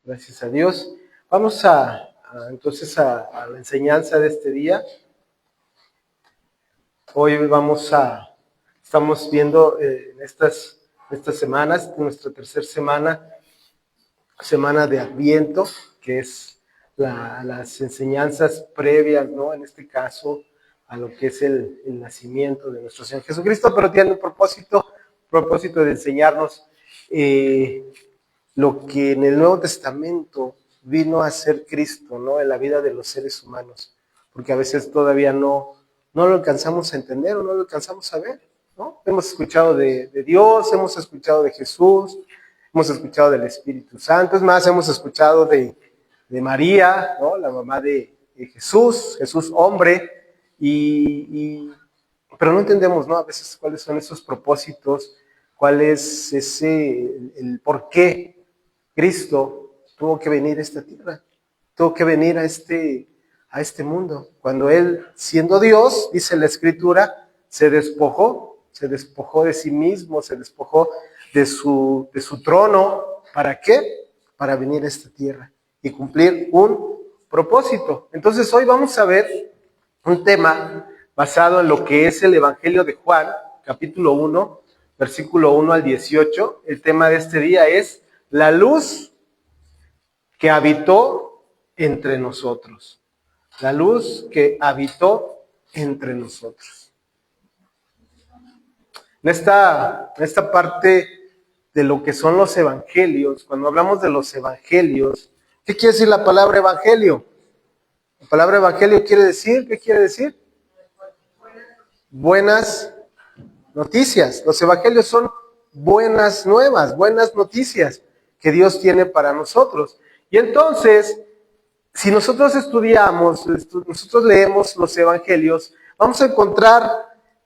Gracias a Dios. Vamos entonces a la enseñanza de este día. Hoy estamos viendo en estas semanas, nuestra tercera semana de Adviento, que es las enseñanzas previas, ¿no? En este caso, a lo que es el nacimiento de nuestro Señor Jesucristo, pero tiene el propósito de enseñarnos lo que en el Nuevo Testamento vino a ser Cristo, ¿no? En la vida de los seres humanos, porque a veces todavía no lo alcanzamos a entender o no lo alcanzamos a ver, ¿no? Hemos escuchado de Dios, hemos escuchado de Jesús, hemos escuchado del Espíritu Santo, es más, hemos escuchado de María, ¿no? La mamá de Jesús hombre, pero no entendemos, ¿no? A veces cuáles son esos propósitos, cuál es el por qué Cristo tuvo que venir a esta tierra, tuvo que venir a este mundo. Cuando Él, siendo Dios, dice la Escritura, se despojó de sí mismo, se despojó de su trono. ¿Para qué? Para venir a esta tierra y cumplir un propósito. Entonces hoy vamos a ver un tema basado en lo que es el Evangelio de Juan, capítulo 1, versículo 1 al 18. El tema de este día es la luz que habitó entre nosotros. La luz que habitó entre nosotros. En esta parte de lo que son los evangelios, cuando hablamos de los evangelios, ¿qué quiere decir la palabra evangelio? La palabra evangelio ¿qué quiere decir? Buenas noticias. Los evangelios son buenas nuevas, buenas noticias que Dios tiene para nosotros. Y entonces, si nosotros nosotros leemos los evangelios, vamos a encontrar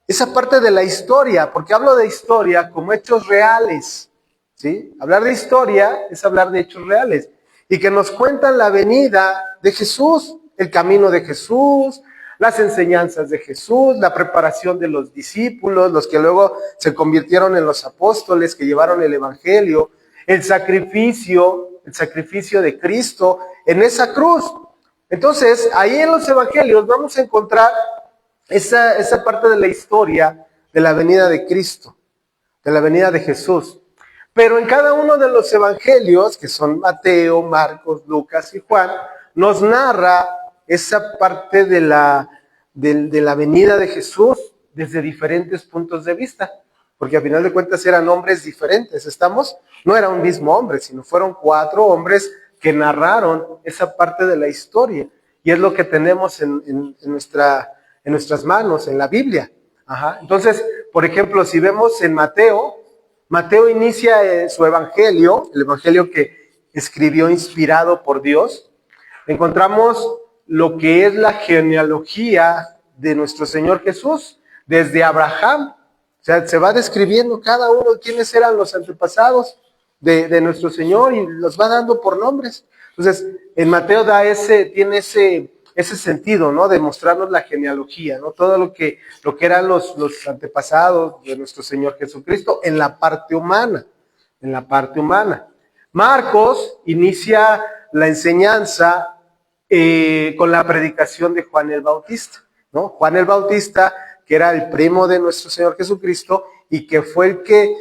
esa parte de la historia, porque hablo de historia como hechos reales, ¿sí? Hablar de historia es hablar de hechos reales, y que nos cuentan la venida de Jesús, el camino de Jesús, las enseñanzas de Jesús, la preparación de los discípulos, los que luego se convirtieron en los apóstoles, que llevaron el evangelio, el sacrificio de Cristo en esa cruz. Entonces, ahí en los evangelios vamos a encontrar esa parte de la historia de la venida de Cristo, de la venida de Jesús. Pero en cada uno de los evangelios, que son Mateo, Marcos, Lucas y Juan, nos narra esa parte de la venida de Jesús desde diferentes puntos de vista. Porque a final de cuentas eran hombres diferentes, ¿estamos? No era un mismo hombre, sino fueron 4 hombres que narraron esa parte de la historia. Y es lo que tenemos en nuestras manos, en la Biblia. Ajá. Entonces, por ejemplo, si vemos en Mateo inicia su evangelio, el evangelio que escribió inspirado por Dios. Encontramos lo que es la genealogía de nuestro Señor Jesús, desde Abraham. O sea, se va describiendo cada uno de quiénes eran los antepasados de nuestro Señor y los va dando por nombres. Entonces, en Mateo tiene ese sentido, ¿no? De mostrarnos la genealogía, ¿no? Todo lo que eran los antepasados de nuestro Señor Jesucristo en la parte humana. Marcos inicia la enseñanza con la predicación de Juan el Bautista, ¿no? Juan el Bautista, que era el primo de nuestro Señor Jesucristo y que fue el que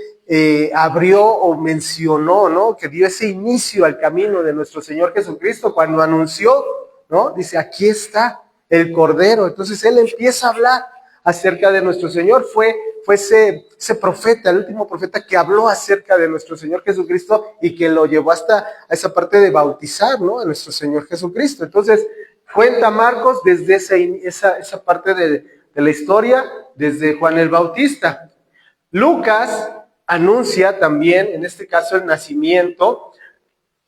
abrió o mencionó, ¿no? Que dio ese inicio al camino de nuestro Señor Jesucristo cuando anunció, ¿no? Dice, aquí está el Cordero. Entonces él empieza a hablar acerca de nuestro Señor. Fue ese profeta, el último profeta que habló acerca de nuestro Señor Jesucristo y que lo llevó hasta a esa parte de bautizar, ¿no? A nuestro Señor Jesucristo. Entonces cuenta Marcos desde esa parte de la historia, desde Juan el Bautista. Lucas anuncia también, en este caso, el nacimiento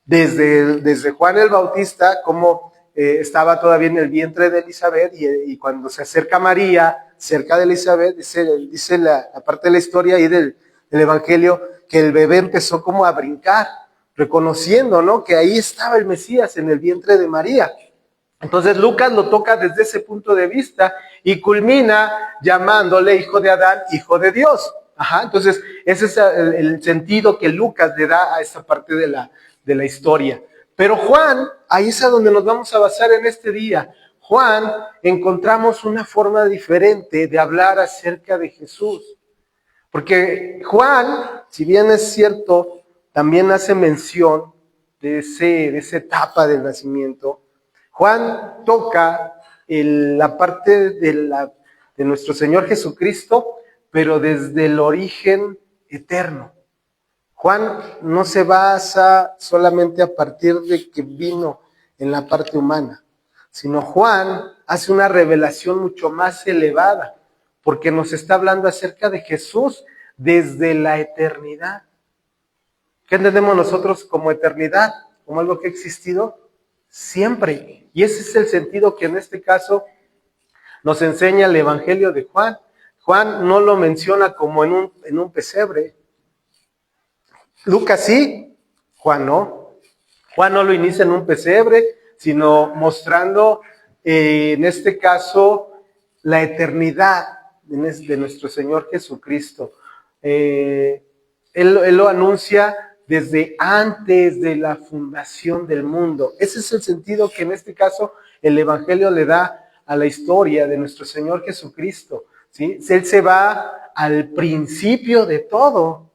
desde Juan el Bautista, como estaba todavía en el vientre de Elizabeth, y cuando se acerca María cerca de Elizabeth, dice la parte de la historia ahí del evangelio, que el bebé empezó como a brincar, reconociendo, ¿no? Que ahí estaba el Mesías en el vientre de María. Entonces Lucas lo toca desde ese punto de vista y culmina llamándole hijo de Adán, hijo de Dios. Ajá, entonces ese es el sentido que Lucas le da a esta parte de la historia. Pero Juan, ahí es a donde nos vamos a basar en este día. Juan, encontramos una forma diferente de hablar acerca de Jesús. Porque Juan, si bien es cierto, también hace mención de esa etapa del nacimiento. Juan toca la parte de nuestro Señor Jesucristo, pero desde el origen eterno. Juan no se basa solamente a partir de que vino en la parte humana, sino Juan hace una revelación mucho más elevada, porque nos está hablando acerca de Jesús desde la eternidad. ¿Qué entendemos nosotros como eternidad? Como algo que ha existido siempre. Y ese es el sentido que en este caso nos enseña el Evangelio de Juan. Juan no lo menciona como en un pesebre. Lucas sí, Juan no. Juan no lo inicia en un pesebre, sino mostrando en este caso la eternidad de nuestro Señor Jesucristo. Él lo anuncia desde antes de la fundación del mundo. Ese es el sentido que en este caso el Evangelio le da a la historia de nuestro Señor Jesucristo, ¿sí? Él se va al principio de todo.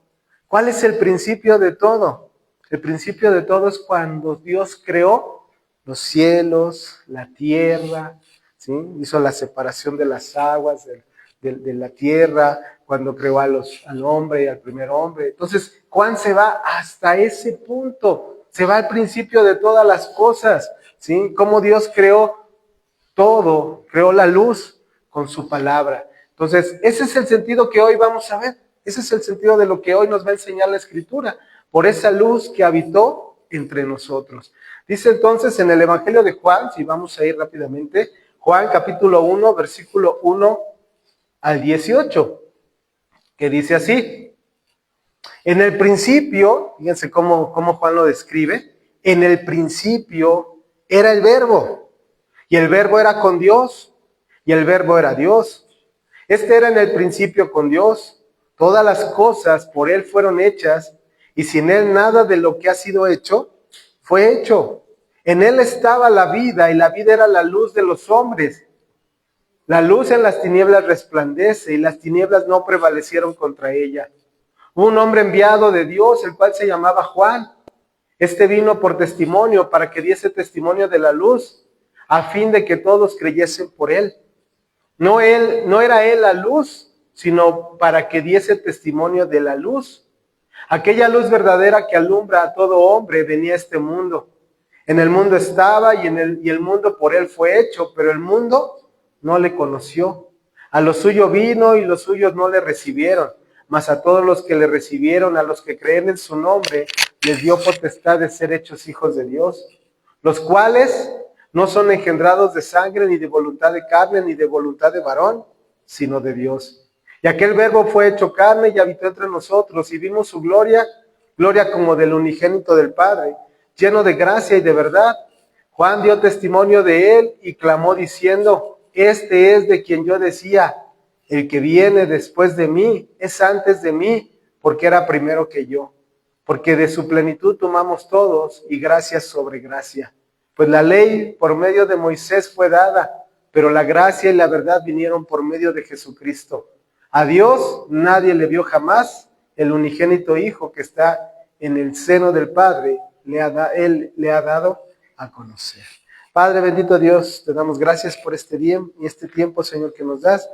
¿Cuál es el principio de todo? El principio de todo es cuando Dios creó los cielos, la tierra, ¿sí? Hizo la separación de las aguas, de la tierra, cuando creó al hombre y al primer hombre. Entonces, Juan se va hasta ese punto, se va al principio de todas las cosas, ¿sí? Cómo Dios creó todo, creó la luz con su palabra. Entonces, ese es el sentido que hoy vamos a ver. Ese es el sentido de lo que hoy nos va a enseñar la Escritura, por esa luz que habitó entre nosotros. Dice entonces en el Evangelio de Juan, si vamos a ir rápidamente, Juan capítulo 1, versículo 1 al 18, que dice así: en el principio, fíjense cómo Juan lo describe, en el principio era el Verbo, y el Verbo era con Dios, y el Verbo era Dios. Este era en el principio con Dios. Todas las cosas por Él fueron hechas, y sin Él nada de lo que ha sido hecho fue hecho. En Él estaba la vida, y la vida era la luz de los hombres. La luz en las tinieblas resplandece, y las tinieblas no prevalecieron contra ella. Hubo un hombre enviado de Dios, el cual se llamaba Juan. Este vino por testimonio, para que diese testimonio de la luz, a fin de que todos creyesen por él. No era él la luz, sino para que diese testimonio de la luz. Aquella luz verdadera que alumbra a todo hombre venía a este mundo. En el mundo estaba y el mundo por él fue hecho, pero el mundo no le conoció. A lo suyo vino y los suyos no le recibieron. Mas a todos los que le recibieron, a los que creen en su nombre, les dio potestad de ser hechos hijos de Dios, los cuales no son engendrados de sangre, ni de voluntad de carne, ni de voluntad de varón, sino de Dios. Y aquel Verbo fue hecho carne y habitó entre nosotros, y vimos su gloria, gloria como del unigénito del Padre, lleno de gracia y de verdad. Juan dio testimonio de él y clamó diciendo: este es de quien yo decía, el que viene después de mí es antes de mí, porque era primero que yo. Porque de su plenitud tomamos todos, y gracia sobre gracia. Pues la ley por medio de Moisés fue dada, pero la gracia y la verdad vinieron por medio de Jesucristo. A Dios nadie le vio jamás. El unigénito Hijo que está en el seno del Padre, Él le ha dado a conocer. Padre bendito Dios, te damos gracias por este día y este tiempo, Señor, que nos das,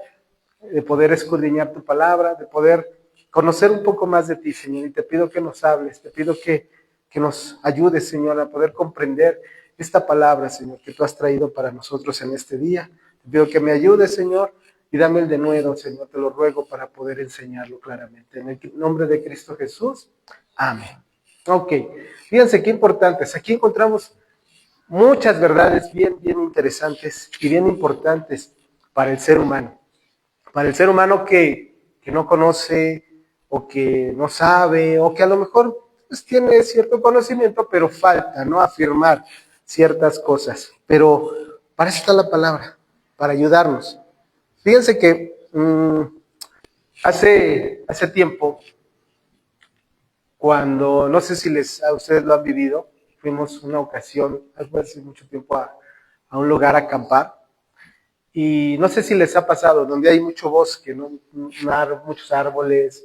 de poder escudriñar tu palabra, de poder conocer un poco más de ti, Señor. Y te pido que nos hables, te pido que nos ayudes, Señor, a poder comprender esta palabra, Señor, que tú has traído para nosotros en este día. Te pido que me ayudes, Señor, y dame el denuedo, Señor, te lo ruego para poder enseñarlo claramente. En el nombre de Cristo Jesús, amén. Ok, fíjense qué importantes. Aquí encontramos muchas verdades bien interesantes y bien importantes para el ser humano. Para el ser humano que no conoce, o que no sabe, o que a lo mejor pues, tiene cierto conocimiento, pero falta, ¿no?, afirmar ciertas cosas. Pero para eso está la palabra, para ayudarnos. Fíjense que hace tiempo, cuando, no sé si a ustedes lo han vivido, fuimos una ocasión, hace mucho tiempo, a un lugar a acampar. Y no sé si les ha pasado, donde hay mucho bosque, ¿no? Muchos árboles,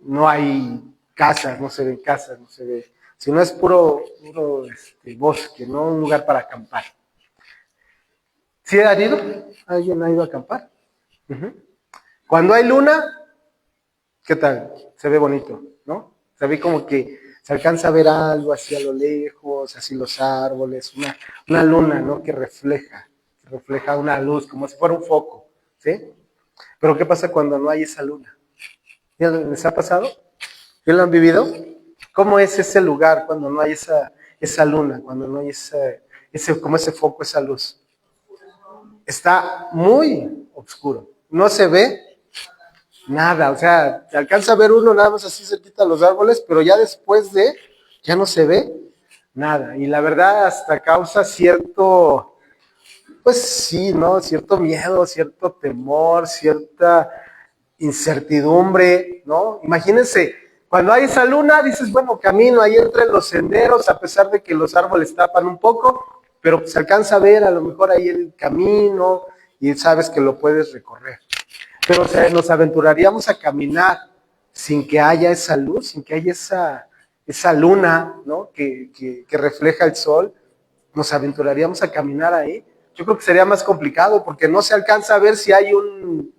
no hay casas, no se ven casas, no se ve, sino es puro bosque, ¿no? Un lugar para acampar. ¿Sí han ido? ¿Alguien ha ido a acampar? Uh-huh. Cuando hay luna, ¿qué tal? Se ve bonito, ¿no? Se ve como que se alcanza a ver algo así a lo lejos, así los árboles, una luna, ¿no? Que refleja una luz, como si fuera un foco, ¿sí? Pero ¿qué pasa cuando no hay esa luna? ¿Ya les ha pasado? ¿Ya lo han vivido? ¿Cómo es ese lugar cuando no hay esa luna, cuando no hay como ese foco, esa luz? Está muy oscuro, no se ve nada, o sea, se alcanza a ver uno nada más así cerquita a los árboles, pero ya después ya no se ve nada. Y la verdad hasta causa cierto, pues sí, ¿no? Cierto miedo, cierto temor, cierta incertidumbre, ¿no? Imagínense, cuando hay esa luna, dices, bueno, camino ahí entre los senderos, a pesar de que los árboles tapan un poco, pero se alcanza a ver a lo mejor ahí el camino y sabes que lo puedes recorrer. Pero o sea, nos aventuraríamos a caminar sin que haya esa luz, sin que haya esa luna, ¿no? que refleja el sol. Nos aventuraríamos a caminar ahí. Yo creo que sería más complicado porque no se alcanza a ver si hay un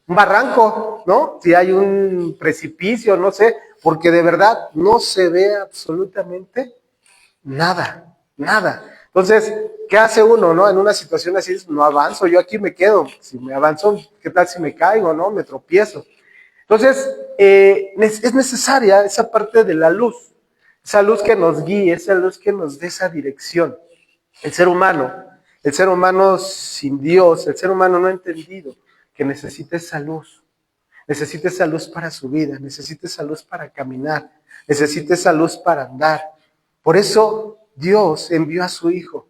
barranco, ¿no? Si hay un precipicio, no sé, porque de verdad no se ve absolutamente nada, nada. Entonces, ¿qué hace uno, no? En una situación así, no avanzo, yo aquí me quedo. Si me avanzo, ¿qué tal si me caigo, no? Me tropiezo. Entonces, es necesaria esa parte de la luz, esa luz que nos guíe, esa luz que nos dé esa dirección. El ser humano sin Dios, el ser humano no entendido, que necesita esa luz para su vida, necesita esa luz para caminar, necesita esa luz para andar. Por eso Dios envió a su Hijo,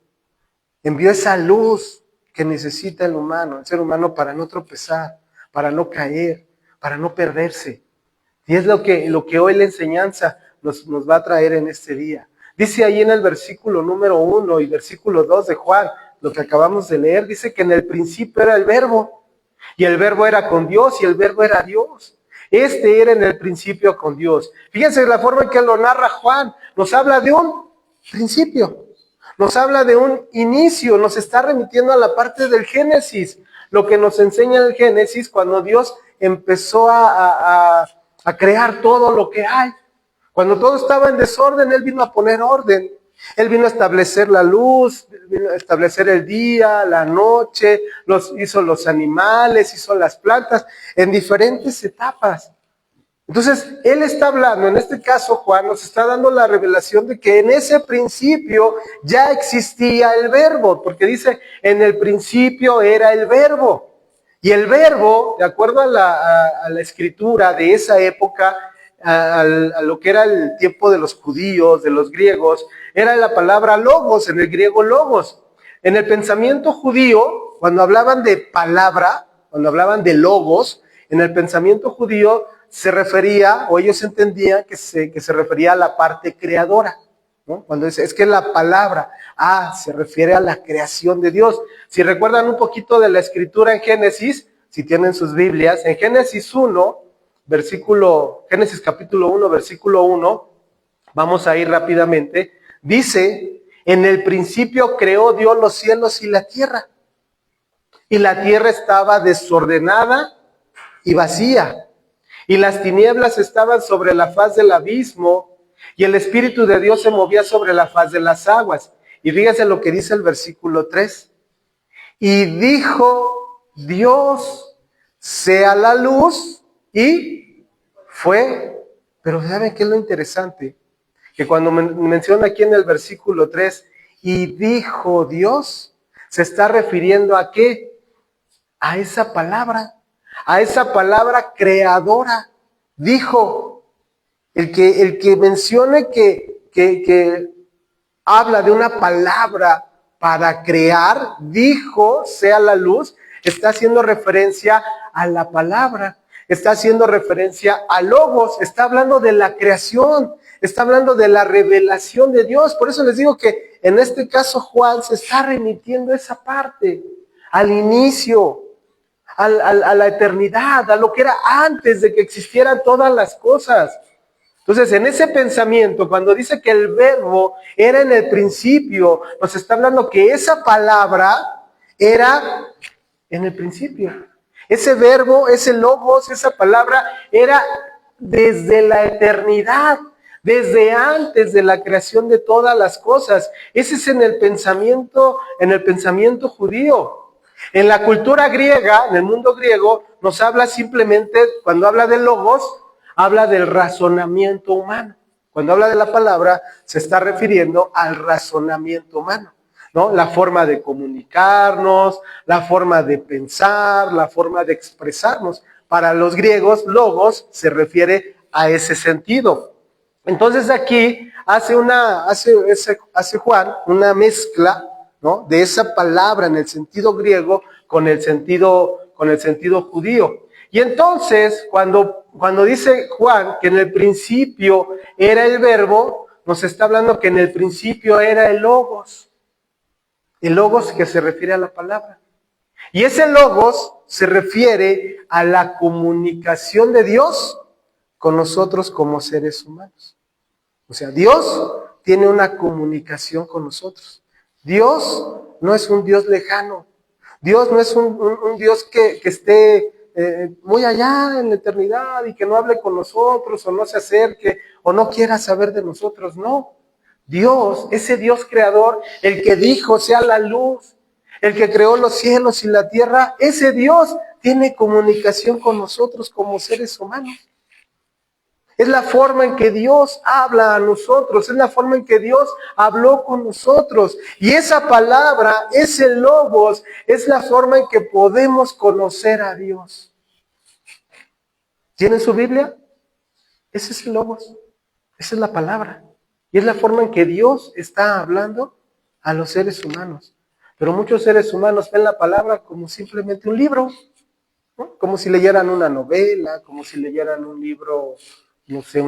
envió esa luz que necesita el ser humano para no tropezar, para no caer, para no perderse. Y es lo que hoy la enseñanza nos va a traer en este día. Dice ahí en el versículo número 1 y versículo 2 de Juan, lo que acabamos de leer, dice que en el principio era el Verbo, y el Verbo era con Dios, y el Verbo era Dios. Era en el principio con Dios. Fíjense la forma en que lo narra Juan. Nos habla de un principio, nos habla de un inicio, nos está remitiendo a la parte del Génesis, lo que nos enseña el Génesis cuando Dios empezó a crear todo lo que hay. Cuando todo estaba en desorden, Él vino a poner orden. Él vino a establecer la luz, vino a establecer el día, la noche, hizo los animales, hizo las plantas, en diferentes etapas. Entonces, Él está hablando, en este caso Juan nos está dando la revelación de que en ese principio ya existía el Verbo, porque dice, en el principio era el Verbo. Y el Verbo, de acuerdo a la escritura de esa época, a lo que era el tiempo de los judíos, de los griegos, era la palabra logos, en el griego logos. En el pensamiento judío, cuando hablaban de palabra, cuando hablaban de logos, en el pensamiento judío se refería, o ellos entendían que se refería a la parte creadora, ¿no? Cuando dice, es que la palabra, se refiere a la creación de Dios. Si recuerdan un poquito de la escritura en Génesis, si tienen sus Biblias, en Génesis 1, Génesis capítulo 1, versículo 1, vamos a ir rápidamente, dice, en el principio creó Dios los cielos y la tierra estaba desordenada y vacía, y las tinieblas estaban sobre la faz del abismo, y el Espíritu de Dios se movía sobre la faz de las aguas. Y fíjense lo que dice el versículo 3. Y dijo Dios, sea la luz, y fue. Pero ¿saben qué es lo interesante? Que cuando menciona aquí en el versículo 3, y dijo Dios, se está refiriendo ¿a qué? A esa palabra creadora. Dijo, el que mencione que habla de una palabra para crear, dijo, sea la luz, está haciendo referencia a la palabra, está haciendo referencia a logos, está hablando de la creación, está hablando de la revelación de Dios. Por eso les digo que en este caso Juan se está remitiendo a esa parte, al inicio, a la eternidad, a lo que era antes de que existieran todas las cosas. Entonces, en ese pensamiento, cuando dice que el verbo era en el principio, nos está hablando que esa palabra era en el principio. Ese verbo, ese logos, esa palabra era desde la eternidad, desde antes de la creación de todas las cosas. Ese es en el pensamiento judío. En la cultura griega, en el mundo griego, nos habla simplemente, cuando habla de logos, habla del razonamiento humano. Cuando habla de la palabra, se está refiriendo al razonamiento humano, ¿no? La forma de comunicarnos, la forma de pensar, la forma de expresarnos. Para los griegos, logos se refiere a ese sentido. Entonces aquí hace Juan una mezcla, ¿no?, de esa palabra en el sentido griego con el sentido judío. Y entonces, cuando dice Juan que en el principio era el verbo, nos está hablando que en el principio era el logos que se refiere a la palabra. Y ese logos se refiere a la comunicación de Dios con nosotros como seres humanos. O sea, Dios tiene una comunicación con nosotros. Dios no es un Dios lejano. Dios no es un Dios que esté muy allá en la eternidad y que no hable con nosotros o no se acerque o no quiera saber de nosotros. No. Dios, ese Dios creador, el que dijo sea la luz, el que creó los cielos y la tierra, ese Dios tiene comunicación con nosotros como seres humanos. Es la forma en que Dios habla a nosotros, es la forma en que Dios habló con nosotros. Y esa palabra, ese logos, es la forma en que podemos conocer a Dios. ¿Tienen su Biblia? Ese es el logos, esa es la palabra. Y es la forma en que Dios está hablando a los seres humanos. Pero muchos seres humanos ven la palabra como simplemente un libro, ¿no? Como si leyeran una novela, como si leyeran un libro, no sé,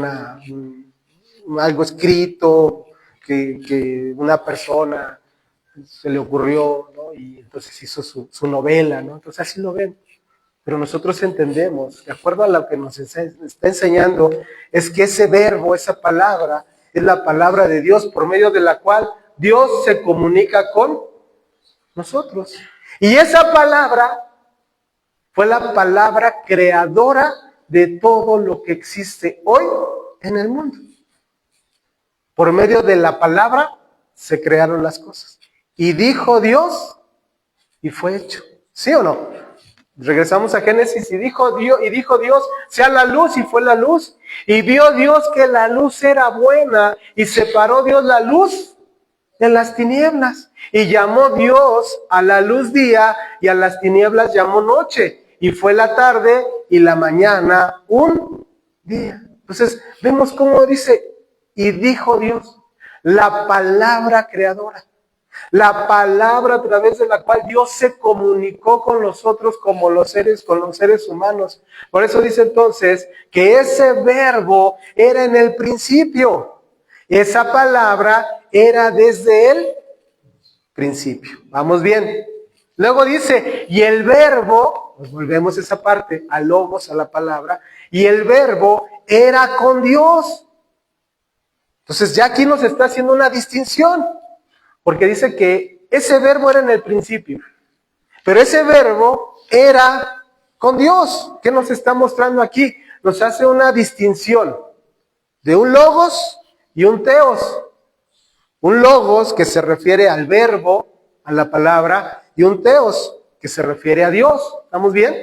algo escrito que una persona se le ocurrió, ¿no? Y entonces hizo su novela, ¿no? Entonces así lo ven. Pero nosotros entendemos, de acuerdo a lo que nos está enseñando, es que ese verbo, esa palabra, es la palabra de Dios por medio de la cual Dios se comunica con nosotros. Y esa palabra fue la palabra creadora de todo lo que existe hoy en el mundo. Por medio de la palabra se crearon las cosas. Y dijo Dios, y fue hecho. ¿Sí o no? Regresamos a Génesis y dijo Dios, sea la luz, y fue la luz. Y vio Dios que la luz era buena, y separó Dios la luz de las tinieblas. Y llamó Dios a la luz día, y a las tinieblas llamó noche. Y fue la tarde y la mañana un día. Entonces, vemos cómo dice, y dijo Dios, la palabra creadora. La palabra a través de la cual Dios se comunicó con nosotros como con los seres humanos. Por eso dice entonces que ese verbo era en el principio. Esa palabra era desde el principio. Vamos bien. Luego dice, y el verbo, pues volvemos a esa parte, a logos, a la palabra, y el verbo era con Dios. Entonces ya aquí nos está haciendo una distinción. Porque dice que ese verbo era en el principio. Pero ese verbo era con Dios. ¿Qué nos está mostrando aquí? Nos hace una distinción de un logos y un teos. Un logos que se refiere al verbo, a la palabra, y un teos que se refiere a Dios. ¿Estamos bien?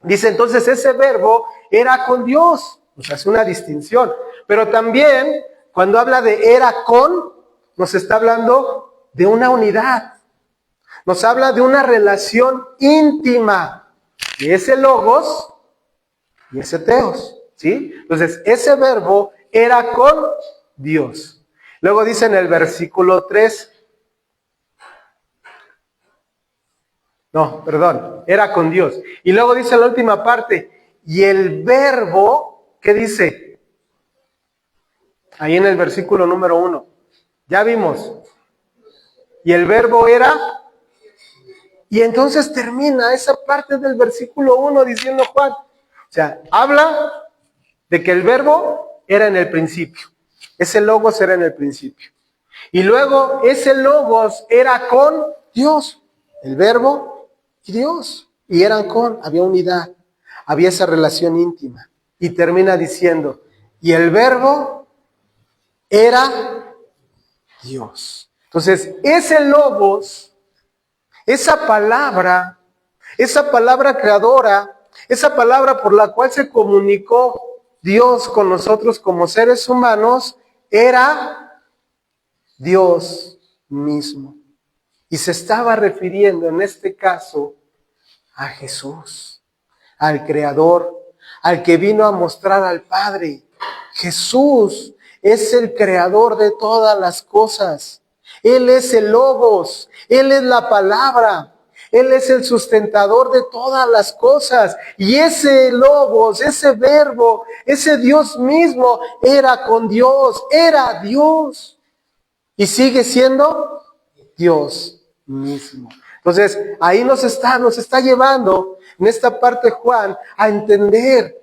Dice entonces ese verbo era con Dios. Nos hace una distinción. Pero también cuando habla de era con, nos está hablando de una unidad. Nos habla de una relación íntima de ese logos y ese teos, ¿sí? Entonces, ese verbo era con Dios. Luego dice en el versículo 3, era con Dios. Y luego dice en la última parte, y el verbo, ¿qué dice? Ahí en el versículo número 1. Ya vimos. Y el verbo era. Y entonces termina esa parte del versículo 1 diciendo Juan. O sea, habla de que el verbo era en el principio. Ese logos era en el principio. Y luego ese logos era con Dios. El verbo y Dios. Y eran había unidad. Había esa relación íntima. Y termina diciendo, y el verbo era Dios. Entonces, ese logos, esa palabra creadora, esa palabra por la cual se comunicó Dios con nosotros como seres humanos, era Dios mismo. Y se estaba refiriendo en este caso a Jesús, al Creador, al que vino a mostrar al Padre. Jesús es el creador de todas las cosas. Él es el Logos, Él es la palabra, Él es el sustentador de todas las cosas. Y ese Logos, ese verbo, ese Dios mismo era con Dios, era Dios. Y sigue siendo Dios mismo. Entonces, ahí nos está llevando en esta parte Juan a entender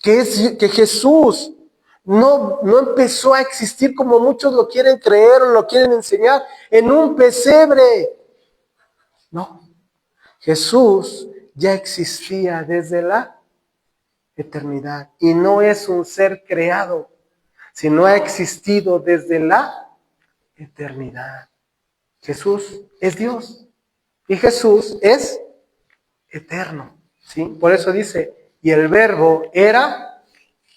que Jesús no empezó a existir como muchos lo quieren creer o lo quieren enseñar en un pesebre. No, Jesús ya existía desde la eternidad y no es un ser creado, sino ha existido desde la eternidad. Jesús es Dios y Jesús es eterno, ¿sí? Por eso dice, y el verbo era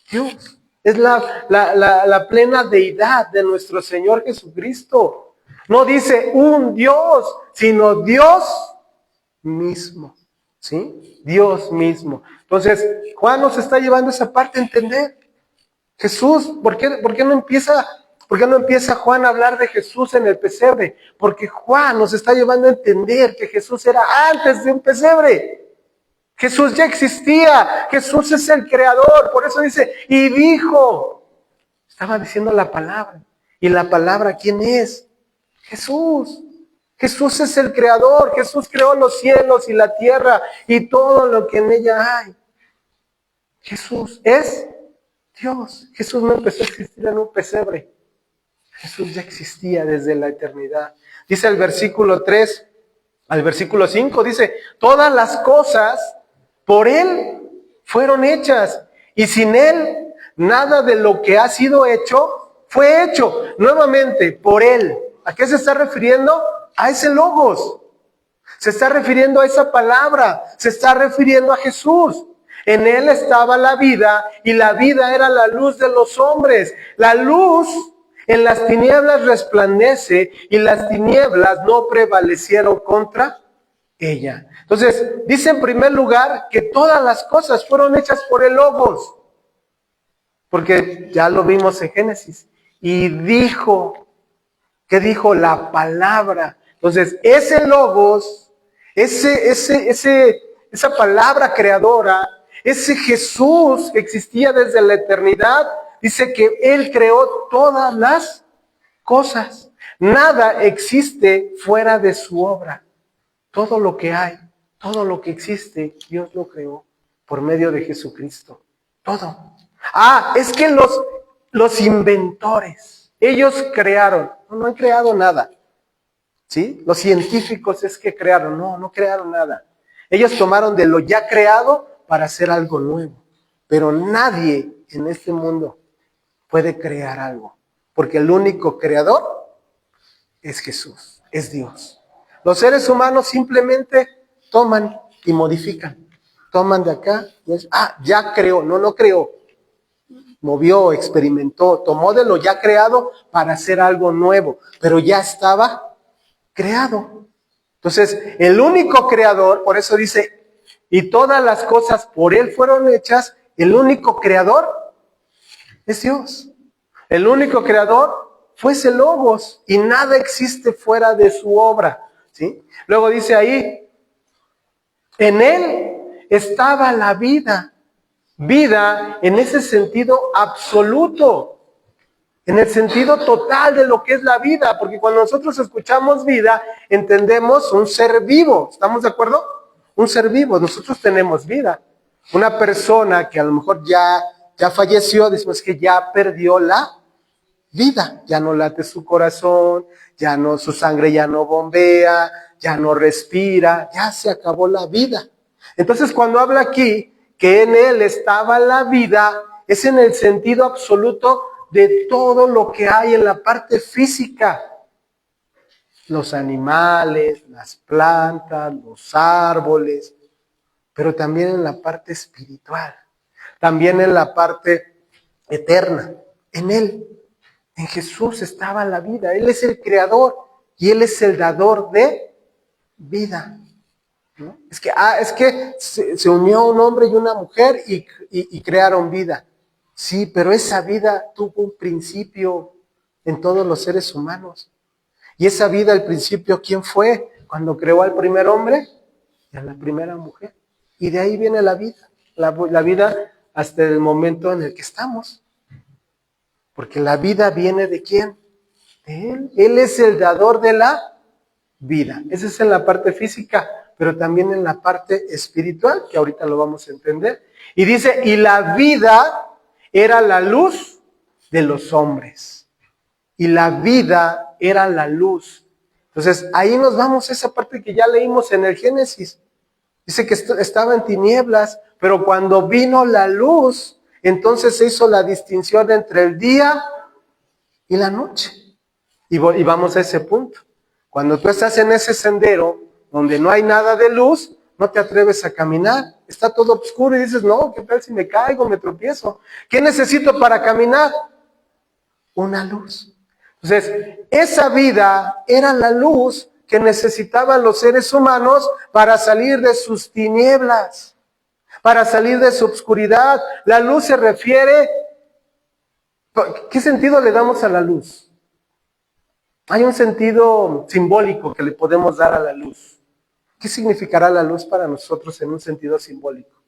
Dios. Es la plena deidad de nuestro Señor Jesucristo. No dice un Dios, sino Dios mismo, ¿sí? Dios mismo. Entonces, Juan nos está llevando esa parte a entender. Jesús, ¿por qué no empieza Juan a hablar de Jesús en el pesebre? Porque Juan nos está llevando a entender que Jesús era antes de un pesebre. Jesús ya existía, Jesús es el creador, por eso dice, y dijo, estaba diciendo la palabra, y la palabra, ¿quién es? Jesús. Jesús es el creador, Jesús creó los cielos y la tierra y todo lo que en ella hay. Jesús es Dios. Jesús no empezó a existir en un pesebre. Jesús ya existía desde la eternidad. Dice el versículo 3 al versículo 5, dice, todas las cosas por Él fueron hechas, y sin Él nada de lo que ha sido hecho fue hecho. Nuevamente, por Él. ¿A qué se está refiriendo? A ese logos. Se está refiriendo a esa palabra. Se está refiriendo a Jesús. En Él estaba la vida, y la vida era la luz de los hombres. La luz en las tinieblas resplandece, y las tinieblas no prevalecieron contra ella. Entonces, dice en primer lugar que todas las cosas fueron hechas por el Logos. Porque ya lo vimos en Génesis. Y dijo, ¿qué dijo? La palabra. Entonces, ese Logos, esa palabra creadora, ese Jesús que existía desde la eternidad, dice que Él creó todas las cosas. Nada existe fuera de su obra. Todo lo que hay, todo lo que existe, Dios lo creó por medio de Jesucristo. Todo. Es que los inventores, ellos crearon, no han creado nada. ¿Sí? Los científicos es que crearon, no crearon nada. Ellos tomaron de lo ya creado para hacer algo nuevo. Pero nadie en este mundo puede crear algo, porque el único creador es Jesús, es Dios. Los seres humanos simplemente toman y modifican. Toman de acá y ya creó. No creó. Movió, experimentó, tomó de lo ya creado para hacer algo nuevo, pero ya estaba creado. Entonces, el único creador, por eso dice, y todas las cosas por Él fueron hechas, el único creador es Dios. El único creador fue ese Logos, y nada existe fuera de su obra. ¿Sí? Luego dice ahí, en Él estaba la vida. Vida en ese sentido absoluto. en el sentido total de lo que es la vida, porque cuando nosotros escuchamos vida, entendemos un ser vivo, ¿estamos de acuerdo? Un ser vivo, nosotros tenemos vida. Una persona que a lo mejor ya falleció, decimos que ya perdió la vida, ya no late su corazón, ya no, su sangre ya no bombea, ya no respira, ya se acabó la vida. Entonces cuando habla aquí que en él estaba la vida, es en el sentido absoluto de todo lo que hay en la parte física. Los animales, las plantas, los árboles, pero también en la parte espiritual, también en la parte eterna, en él. En Jesús estaba la vida. Él es el creador y Él es el dador de vida. ¿No? Es que se unió un hombre y una mujer y crearon vida. Sí, pero esa vida tuvo un principio en todos los seres humanos. Y esa vida, al principio, ¿quién fue? Cuando creó al primer hombre y a la primera mujer. Y de ahí viene la vida. La vida hasta el momento en el que estamos. Porque la vida viene ¿de quién? De Él. Él es el dador de la vida. Esa es en la parte física, pero también en la parte espiritual, que ahorita lo vamos a entender. Y dice, y la vida era la luz de los hombres. Y la vida era la luz. Entonces, ahí nos vamos a esa parte que ya leímos en el Génesis. Dice que estaba en tinieblas, pero cuando vino la luz, entonces se hizo la distinción entre el día y la noche. Y vamos a ese punto. Cuando tú estás en ese sendero donde no hay nada de luz, no te atreves a caminar. Está todo oscuro y dices, no, ¿qué tal si me caigo, me tropiezo? ¿Qué necesito para caminar? Una luz. Entonces, esa vida era la luz que necesitaban los seres humanos para salir de sus tinieblas, para salir de su oscuridad. La luz se refiere, ¿qué sentido le damos a la luz? Hay un sentido simbólico que le podemos dar a la luz. ¿Qué significará la luz para nosotros en un sentido simbólico?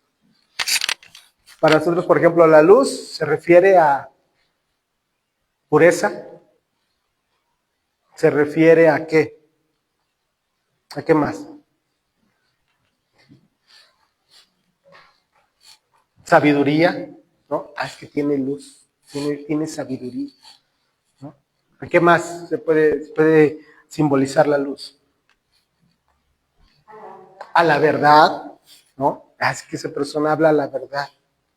Para nosotros, por ejemplo, la luz se refiere a pureza. ¿Se refiere a qué? ¿A qué más? Sabiduría, ¿no? Es que tiene luz, tiene sabiduría, ¿no? ¿A qué más se puede simbolizar la luz? A la verdad, ¿no? Es que esa persona habla la verdad.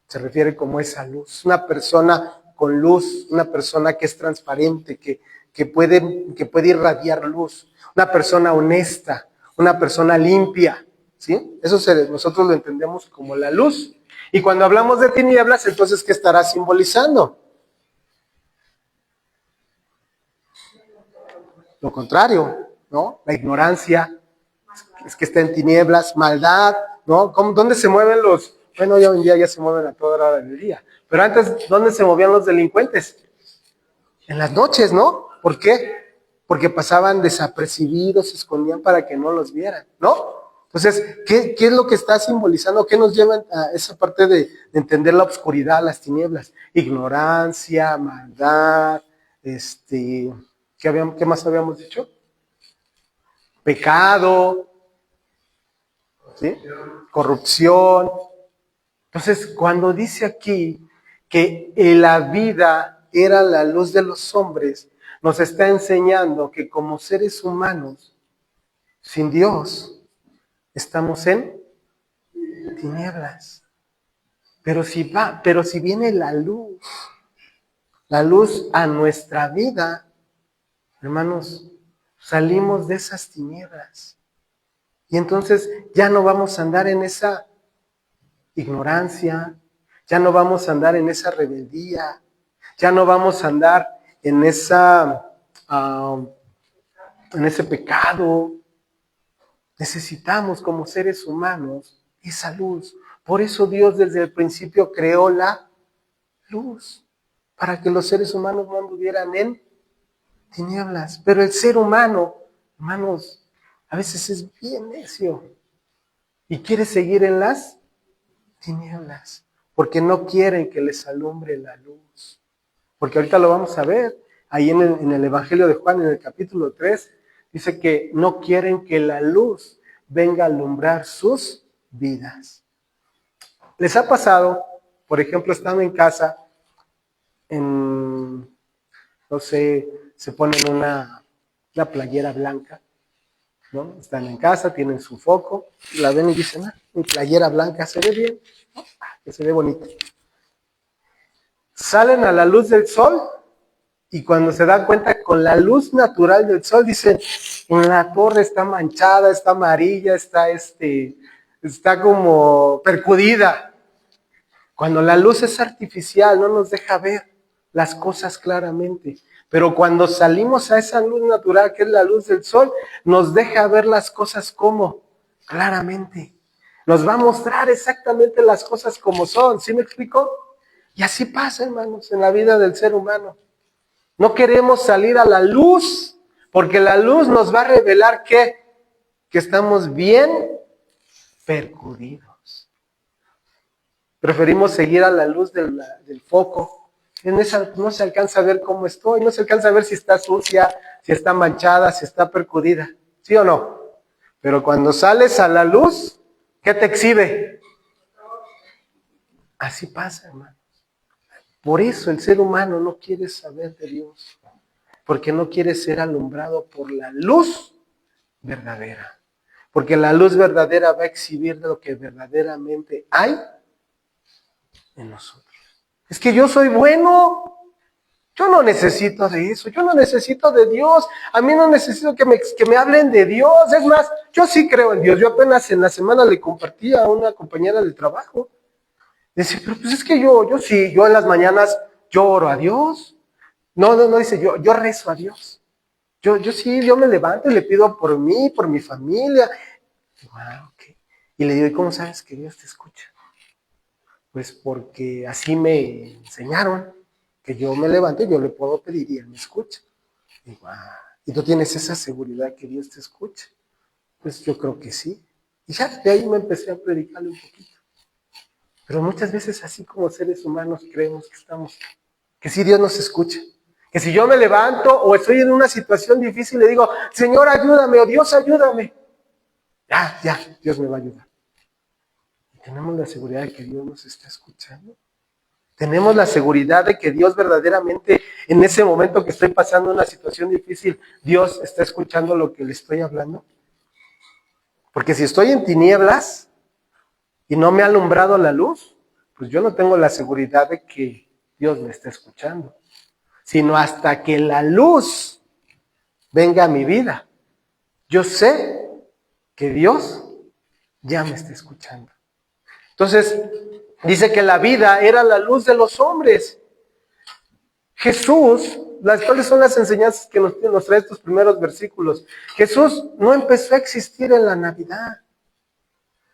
Se refiere como esa luz. Una persona con luz, una persona que es transparente, que puede irradiar luz. Una persona honesta, una persona limpia, ¿sí? Eso nosotros lo entendemos como la luz. Y cuando hablamos de tinieblas, entonces, ¿qué estará simbolizando? Lo contrario, ¿no? La ignorancia, es que está en tinieblas, maldad, ¿no? ¿Dónde se mueven los? Bueno, hoy en día ya se mueven a toda hora del día. Pero antes, ¿dónde se movían los delincuentes? En las noches, ¿no? ¿Por qué? Porque pasaban desapercibidos, se escondían para que no los vieran, ¿no? Entonces, ¿qué es lo que está simbolizando? ¿Qué nos lleva a esa parte de entender la oscuridad, las tinieblas? Ignorancia, maldad, ¿qué más habíamos dicho? Pecado, ¿sí? Corrupción. Entonces, cuando dice aquí que la vida era la luz de los hombres, nos está enseñando que como seres humanos, sin Dios, estamos en tinieblas. Pero si viene la luz a nuestra vida, hermanos, salimos de esas tinieblas. Y entonces ya no vamos a andar en esa ignorancia, ya no vamos a andar en esa rebeldía, ya no vamos a andar en en ese pecado. Necesitamos como seres humanos esa luz. Por eso Dios desde el principio creó la luz, para que los seres humanos no anduvieran en tinieblas. Pero el ser humano, hermanos, a veces es bien necio y quiere seguir en las tinieblas, porque no quieren que les alumbre la luz. porque ahorita lo vamos a ver, ahí en el Evangelio de Juan, en el capítulo 3, dice que no quieren que la luz venga a alumbrar sus vidas. ¿Les ha pasado, por ejemplo, estando en casa, no sé, se ponen una playera blanca, ¿no? Están en casa, tienen su foco, la ven y dicen, mi playera blanca se ve bien, que se ve bonita. Salen a la luz del sol y cuando se dan cuenta con la luz natural del sol, dicen, la torre está manchada, está amarilla, está como percudida. Cuando la luz es artificial, no nos deja ver las cosas claramente. Pero cuando salimos a esa luz natural, que es la luz del sol, nos deja ver las cosas como claramente. Nos va a mostrar exactamente las cosas como son. ¿Sí me explico? Y así pasa, hermanos, en la vida del ser humano. No queremos salir a la luz, porque la luz nos va a revelar que estamos bien percudidos. Preferimos seguir a la luz del foco. En esa no se alcanza a ver cómo estoy, no se alcanza a ver si está sucia, si está manchada, si está percudida. ¿Sí o no? Pero cuando sales a la luz, ¿qué te exhibe? Así pasa, hermano. Por eso el ser humano no quiere saber de Dios, porque no quiere ser alumbrado por la luz verdadera. Porque la luz verdadera va a exhibir lo que verdaderamente hay en nosotros. Es que yo soy bueno, yo no necesito de eso, yo no necesito de Dios, a mí no necesito que me hablen de Dios, es más, yo sí creo en Dios. Yo apenas en la semana le compartí a una compañera de trabajo, dice, pero pues es que yo sí, yo en las mañanas yo oro a Dios, no dice, yo rezo a Dios, yo sí, yo me levanto y le pido por mí, por mi familia. Okay. Y le digo, ¿y cómo sabes que Dios te escucha? Pues porque así me enseñaron, que yo me levanto y yo le puedo pedir y Él me escucha. Digo, ¿y tú tienes esa seguridad que Dios te escucha? Pues yo creo que sí. Y ya de ahí me empecé a predicarle un poquito. Pero muchas veces así como seres humanos creemos que sí Dios nos escucha. Que si yo me levanto o estoy en una situación difícil, le digo, Señor, ayúdame, o Dios, ayúdame. Ya, Dios me va a ayudar. ¿Tenemos la seguridad de que Dios nos está escuchando? ¿Tenemos la seguridad de que Dios verdaderamente, en ese momento que estoy pasando una situación difícil, Dios está escuchando lo que le estoy hablando? Porque si estoy en tinieblas y no me ha alumbrado la luz, pues yo no tengo la seguridad de que Dios me está escuchando. Sino hasta que la luz venga a mi vida, yo sé que Dios ya me está escuchando. Entonces, dice que la vida era la luz de los hombres. Jesús, ¿cuáles son las enseñanzas que nos trae estos primeros versículos? Jesús no empezó a existir en la Navidad.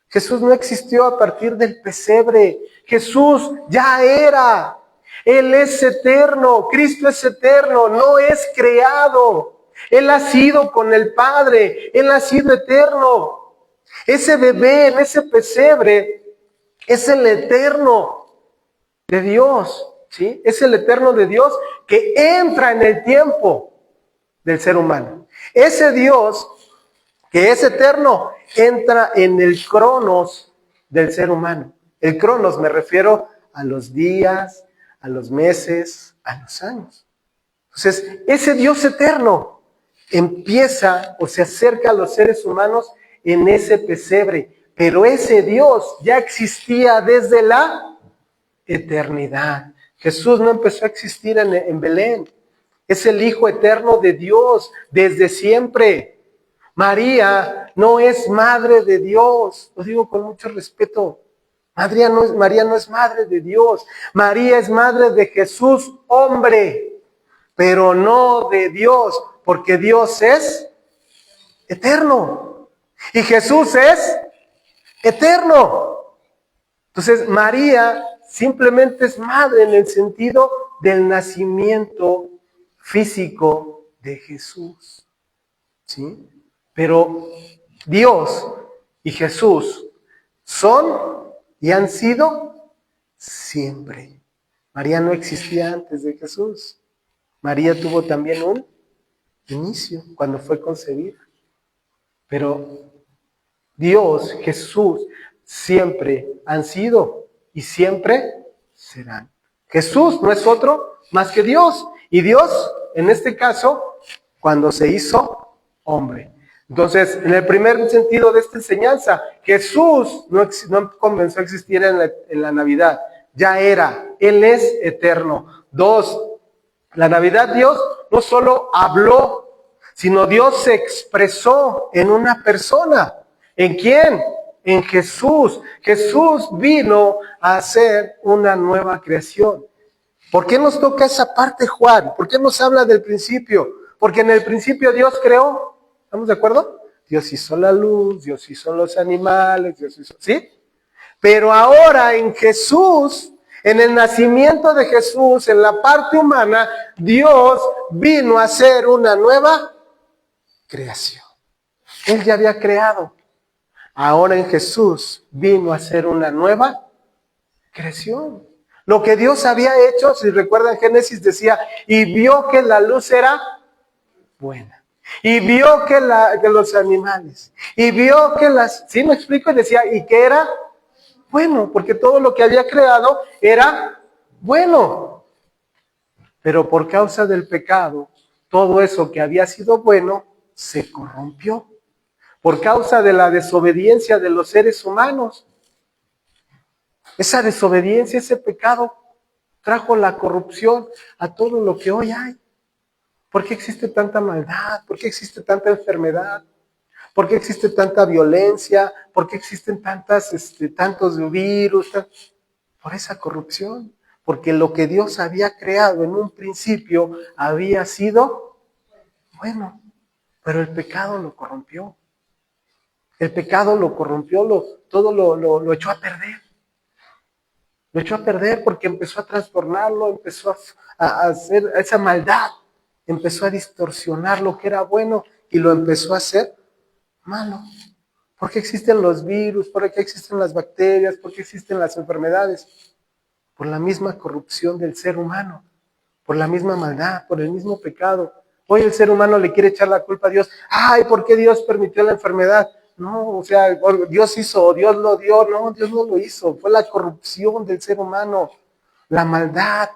Jesús no existió a partir del pesebre. Jesús ya era. Él es eterno. Cristo es eterno, no es creado. Él ha sido con el Padre. Él ha sido eterno. Ese bebé en ese pesebre es el eterno de Dios, ¿sí? Es el eterno de Dios que entra en el tiempo del ser humano. Ese Dios que es eterno entra en el cronos del ser humano. El cronos me refiero a los días, a los meses, a los años. Entonces, ese Dios eterno empieza o se acerca a los seres humanos en ese pesebre. Pero ese Dios ya existía desde la eternidad. Jesús no empezó a existir en Belén. Es el Hijo eterno de Dios desde siempre. María no es madre de Dios. Lo digo con mucho respeto. María no es madre de Dios. María es madre de Jesús, hombre, pero no de Dios, porque Dios es eterno. Y Jesús es eterno. Entonces, María simplemente es madre en el sentido del nacimiento físico de Jesús. ¿Sí? Pero Dios y Jesús son y han sido siempre. María no existía antes de Jesús. María tuvo también un inicio cuando fue concebida. Pero Dios, Jesús, siempre han sido y siempre serán. Jesús no es otro más que Dios. Y Dios, en este caso, cuando se hizo hombre. Entonces, en el primer sentido de esta enseñanza, Jesús no comenzó a existir en la Navidad. Ya era. Él es eterno. 2, la Navidad Dios no solo habló, sino Dios se expresó en una persona. ¿En quién? En Jesús. Jesús vino a hacer una nueva creación. ¿Por qué nos toca esa parte, Juan? ¿Por qué nos habla del principio? Porque en el principio Dios creó. ¿Estamos de acuerdo? Dios hizo la luz, Dios hizo los animales, Dios hizo... ¿Sí? Pero ahora en Jesús, en el nacimiento de Jesús, en la parte humana, Dios vino a hacer una nueva creación. Él ya había creado. Ahora en Jesús vino a hacer una nueva creación. Lo que Dios había hecho, si recuerdan Génesis decía, y vio que la luz era buena. Y vio que los animales. Y vio que las... ¿Sí me explico? Y decía, y que era bueno, porque todo lo que había creado era bueno. Pero por causa del pecado, todo eso que había sido bueno se corrompió. Por causa de la desobediencia de los seres humanos. Esa desobediencia, ese pecado, trajo la corrupción a todo lo que hoy hay. ¿Por qué existe tanta maldad? ¿Por qué existe tanta enfermedad? ¿Por qué existe tanta violencia? ¿Por qué existen tantos virus? Por esa corrupción. Porque lo que Dios había creado en un principio había sido bueno, pero el pecado lo corrompió. El pecado lo corrompió, todo lo echó a perder. Lo echó a perder porque empezó a trastornarlo, empezó a hacer esa maldad, empezó a distorsionar lo que era bueno y lo empezó a hacer malo. ¿Por qué existen los virus? ¿Por qué existen las bacterias? ¿Por qué existen las enfermedades? Por la misma corrupción del ser humano, por la misma maldad, por el mismo pecado. Hoy el ser humano le quiere echar la culpa a Dios. Ay, ¿por qué Dios permitió la enfermedad? No, o sea, Dios hizo, Dios lo dio. No, Dios no lo hizo. Fue la corrupción del ser humano, la maldad,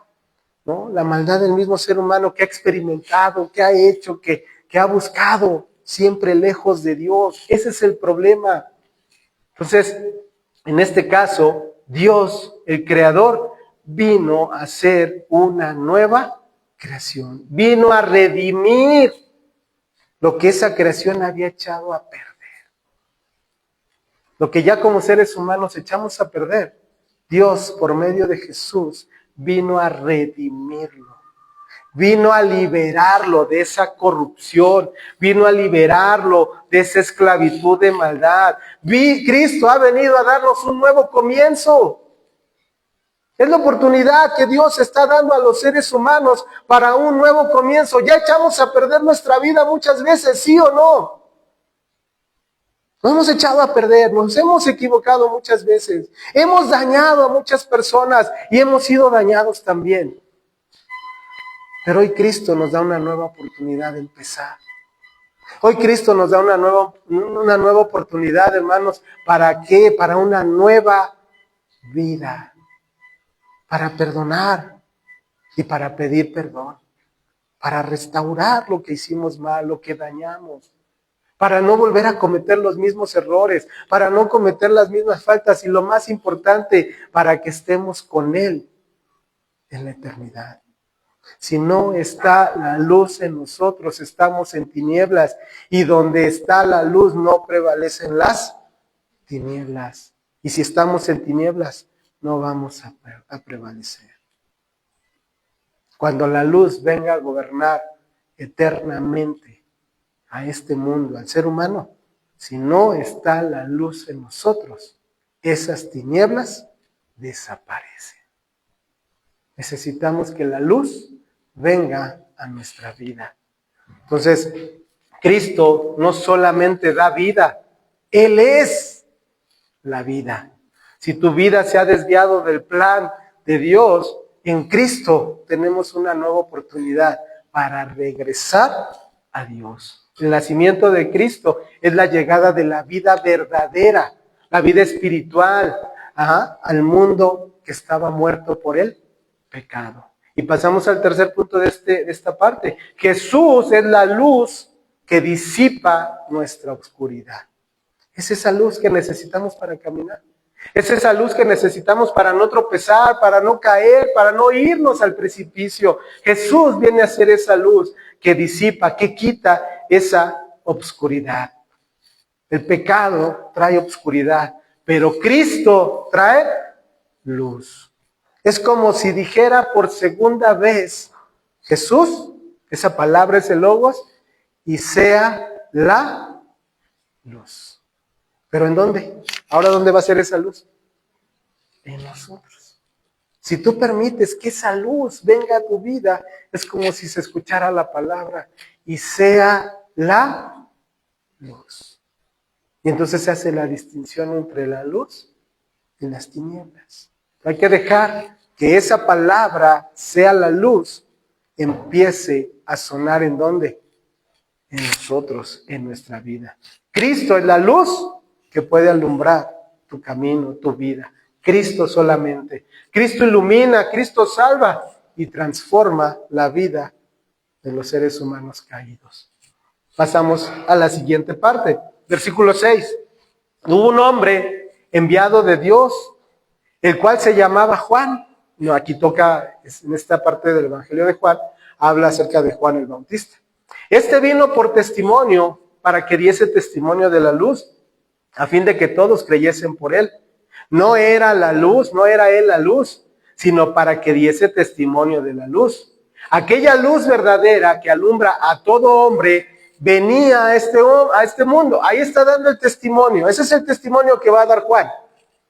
¿no? La maldad del mismo ser humano que ha experimentado, que ha hecho, que ha buscado siempre lejos de Dios. Ese es el problema. Entonces, en este caso, Dios, el Creador, vino a hacer una nueva creación. Vino a redimir lo que esa creación había echado a perder. Lo que ya como seres humanos echamos a perder, Dios, por medio de Jesús, vino a redimirlo. Vino a liberarlo de esa corrupción, vino a liberarlo de esa esclavitud de maldad. Cristo ha venido a darnos un nuevo comienzo. Es la oportunidad que Dios está dando a los seres humanos para un nuevo comienzo. Ya echamos a perder nuestra vida muchas veces, ¿sí o no? Nos hemos echado a perder, nos hemos equivocado muchas veces. Hemos dañado a muchas personas y hemos sido dañados también. Pero hoy Cristo nos da una nueva oportunidad de empezar. Hoy Cristo nos da una nueva oportunidad, hermanos. ¿Para qué? Para una nueva vida. Para perdonar y para pedir perdón. Para restaurar lo que hicimos mal, lo que dañamos. Para no volver a cometer los mismos errores. Para no cometer las mismas faltas. Y lo más importante, para que estemos con Él en la eternidad. Si no está la luz en nosotros, estamos en tinieblas. Y donde está la luz no prevalecen las tinieblas. Y si estamos en tinieblas, no vamos a prevalecer. Cuando la luz venga a gobernar eternamente a este mundo, al ser humano, si no está la luz en nosotros, esas tinieblas desaparecen. Necesitamos que la luz venga a nuestra vida. Entonces, Cristo no solamente da vida, Él es la vida. Si tu vida se ha desviado del plan de Dios, en Cristo tenemos una nueva oportunidad para regresar a Dios. El nacimiento de Cristo es la llegada de la vida verdadera, la vida espiritual, al mundo que estaba muerto por el pecado. Y pasamos al tercer punto de esta parte. Jesús es la luz que disipa nuestra oscuridad. Es esa luz que necesitamos para caminar. Es esa luz que necesitamos para no tropezar, para no caer, para no irnos al precipicio. Jesús viene a ser esa luz que disipa, que quita esa obscuridad. El pecado trae obscuridad, pero Cristo trae luz. Es como si dijera por segunda vez, Jesús, esa palabra es el logos, y sea la luz. ¿Pero en dónde? ¿Ahora dónde va a ser esa luz? En nosotros. Si tú permites que esa luz venga a tu vida, es como si se escuchara la palabra y sea la luz. Y entonces se hace la distinción entre la luz y las tinieblas. Hay que dejar que esa palabra, sea la luz, empiece a sonar ¿en dónde? En nosotros, en nuestra vida. Cristo es la luz que puede alumbrar tu camino, tu vida. Cristo solamente. Cristo ilumina, Cristo salva y transforma la vida de los seres humanos caídos. Pasamos a la siguiente parte. Versículo 6. Hubo un hombre enviado de Dios, el cual se llamaba Juan. No, aquí toca, en esta parte del Evangelio de Juan, habla acerca de Juan el Bautista. Este vino por testimonio, para que diese testimonio de la luz, a fin de que todos creyesen por él. No era la luz, no era él la luz, sino para que diese testimonio de la luz. Aquella luz verdadera que alumbra a todo hombre venía a este mundo. Ahí está dando el testimonio. Ese es el testimonio que va a dar Juan.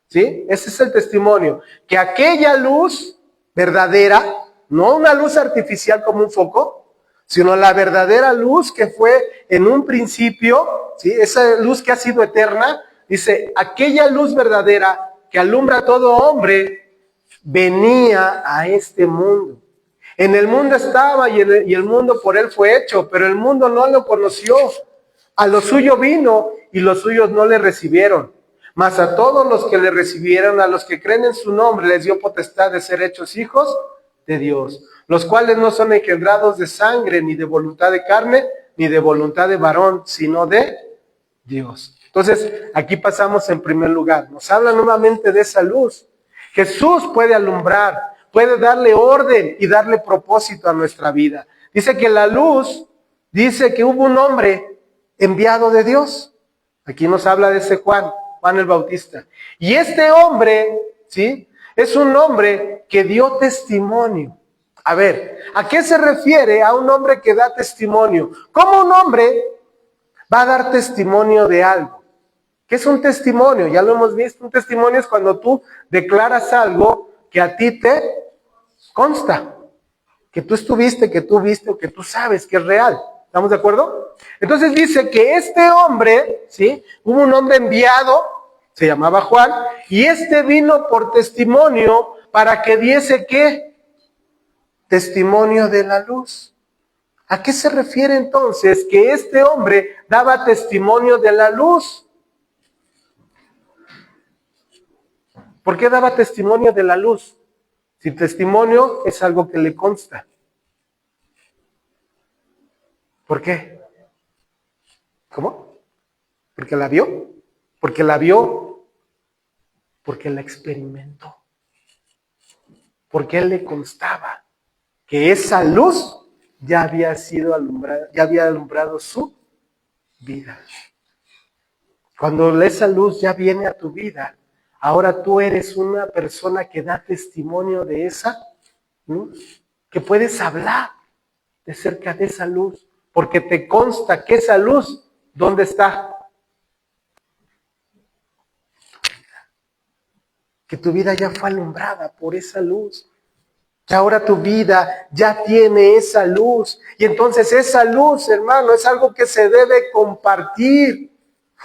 ¿Sí? Ese es el testimonio. Que aquella luz verdadera, no una luz artificial como un foco, sino la verdadera luz que fue en un principio, ¿sí? Esa luz que ha sido eterna, dice, aquella luz verdadera que alumbra a todo hombre, venía a este mundo. En el mundo estaba y el mundo por él fue hecho, pero el mundo no lo conoció. A lo suyo vino y los suyos no le recibieron. Mas a todos los que le recibieron, a los que creen en su nombre, les dio potestad de ser hechos hijos de Dios, los cuales no son engendrados de sangre, ni de voluntad de carne, ni de voluntad de varón, sino de Dios. Entonces, aquí pasamos en primer lugar. Nos habla nuevamente de esa luz. Jesús puede alumbrar, puede darle orden y darle propósito a nuestra vida. Dice que la luz, dice que hubo un hombre enviado de Dios. Aquí nos habla de ese Juan el Bautista. Y este hombre, ¿sí? Es un hombre que dio testimonio. A ver, ¿a qué se refiere a un hombre que da testimonio? ¿Cómo un hombre va a dar testimonio de algo? ¿Qué es un testimonio? Ya lo hemos visto. Un testimonio es cuando tú declaras algo que a ti te consta. Que tú estuviste, que tú viste o que tú sabes que es real. ¿Estamos de acuerdo? Entonces dice que este hombre, ¿sí? Hubo un hombre enviado, se llamaba Juan, y este vino por testimonio para que diese ¿qué? Testimonio de la luz. ¿A qué se refiere entonces que este hombre daba testimonio de la luz? ¿Por qué daba testimonio de la luz? Si testimonio es algo que le consta. ¿Por qué? ¿Cómo? ¿Porque la vio? Porque la vio, porque la experimentó. Porque él le constaba que esa luz ya había sido alumbrada, ya había alumbrado su vida. Cuando esa luz ya viene a tu vida, ahora tú eres una persona que da testimonio de esa luz, que puedes hablar de cerca de esa luz, porque te consta que esa luz, ¿dónde está? Que tu vida ya fue alumbrada por esa luz. Que ahora tu vida ya tiene esa luz. Y entonces esa luz, hermano, es algo que se debe compartir.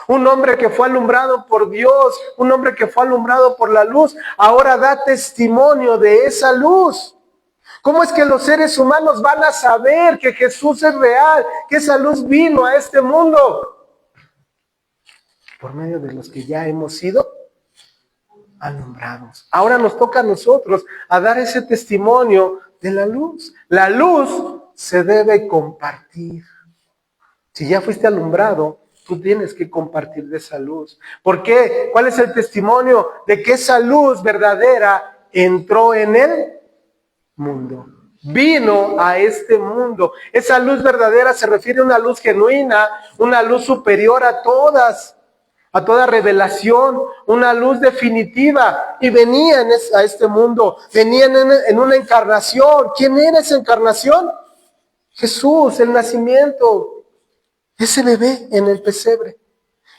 Un hombre que fue alumbrado por Dios, un hombre que fue alumbrado por la luz, ahora da testimonio de esa luz. ¿Cómo es que los seres humanos van a saber que Jesús es real, que esa luz vino a este mundo? Por medio de los que ya hemos sido alumbrados. Ahora nos toca a nosotros a dar ese testimonio de la luz. La luz se debe compartir. Si ya fuiste alumbrado, tú tienes que compartir de esa luz. ¿Por qué? ¿Cuál es el testimonio de que esa luz verdadera entró en el mundo? Vino a este mundo. Esa luz verdadera se refiere a una luz genuina, una luz superior a toda revelación, una luz definitiva. Y venía a este mundo, venía en una encarnación. ¿Quién era esa encarnación? Jesús, el nacimiento. Ese bebé en el pesebre.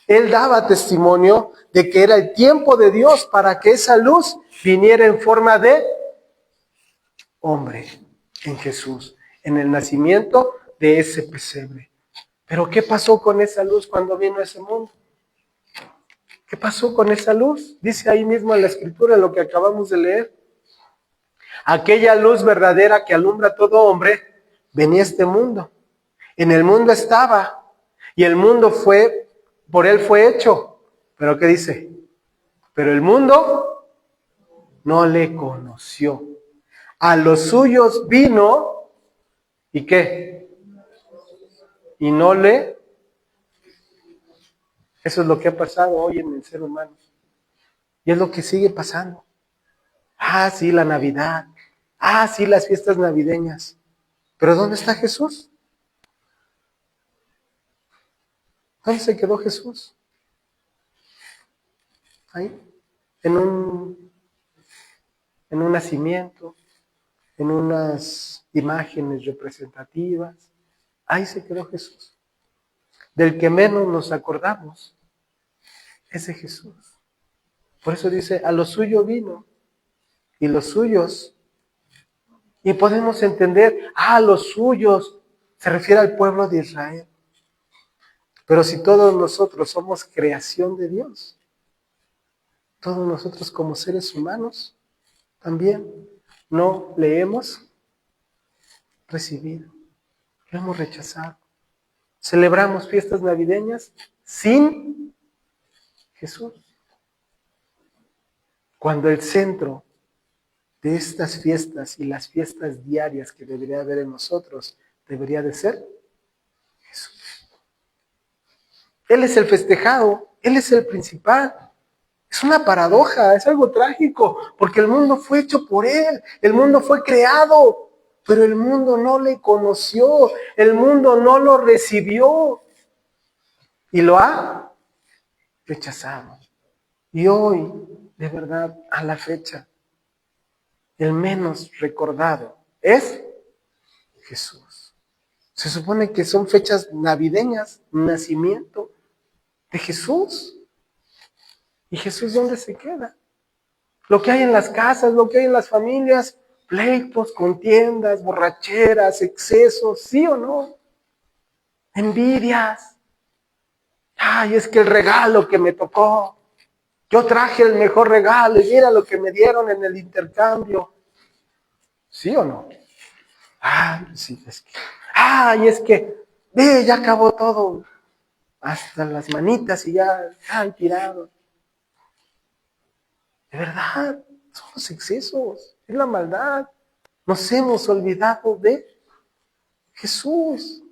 Él daba testimonio de que era el tiempo de Dios para que esa luz viniera en forma de hombre en Jesús, en el nacimiento de ese pesebre. Pero ¿qué pasó con esa luz cuando vino a ese mundo? ¿Qué pasó con esa luz? Dice ahí mismo en la Escritura, en lo que acabamos de leer. Aquella luz verdadera que alumbra a todo hombre, venía a este mundo. En el mundo estaba, y el mundo por él fue hecho. ¿Pero qué dice? Pero el mundo no le conoció. A los suyos vino, ¿y qué? Y no le... Eso es lo que ha pasado hoy en el ser humano. Y es lo que sigue pasando. Ah, sí, la Navidad. Ah, sí, las fiestas navideñas. ¿Pero dónde está Jesús? ¿Dónde se quedó Jesús? Ahí, en un nacimiento, en unas imágenes representativas. Ahí se quedó Jesús. Del que menos nos acordamos es de Jesús. Por eso dice, a lo suyo vino, y los suyos. Y podemos entender, los suyos, se refiere al pueblo de Israel. Pero si todos nosotros somos creación de Dios, todos nosotros como seres humanos, también no le hemos recibido, lo hemos rechazado. Celebramos fiestas navideñas sin Jesús. Cuando el centro de estas fiestas y las fiestas diarias que debería haber en nosotros, debería de ser Jesús. Él es el festejado, Él es el principal. Es una paradoja, es algo trágico, porque el mundo fue hecho por Él, el mundo fue creado, pero el mundo no le conoció, el mundo no lo recibió y lo ha rechazado. Y hoy, de verdad, a la fecha, el menos recordado es Jesús. Se supone que son fechas navideñas, nacimiento de Jesús. ¿Y Jesús dónde se queda? Lo que hay en las casas, lo que hay en las familias, pleitos, contiendas, borracheras, excesos, ¿sí o no? Envidias. Ay, es que el regalo que me tocó, yo traje el mejor regalo y mira lo que me dieron en el intercambio. ¿Sí o no? Ay, sí, es que, ya acabó todo, hasta las manitas y ya, tirado. De verdad, son los excesos, es la maldad. Nos hemos olvidado de Jesús,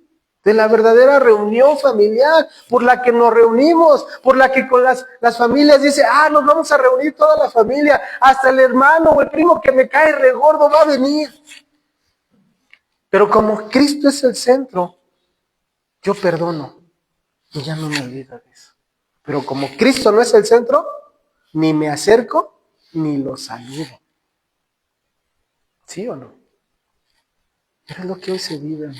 de la verdadera reunión familiar por la que nos reunimos, por la que con las familias dice, nos vamos a reunir toda la familia, hasta el hermano o el primo que me cae regordo va a venir. Pero como Cristo es el centro, yo perdono y ya no me olvido de eso. Pero como Cristo no es el centro, ni me acerco ni lo saludo. ¿Sí o no? Pero es lo que hoy se vive, ¿no?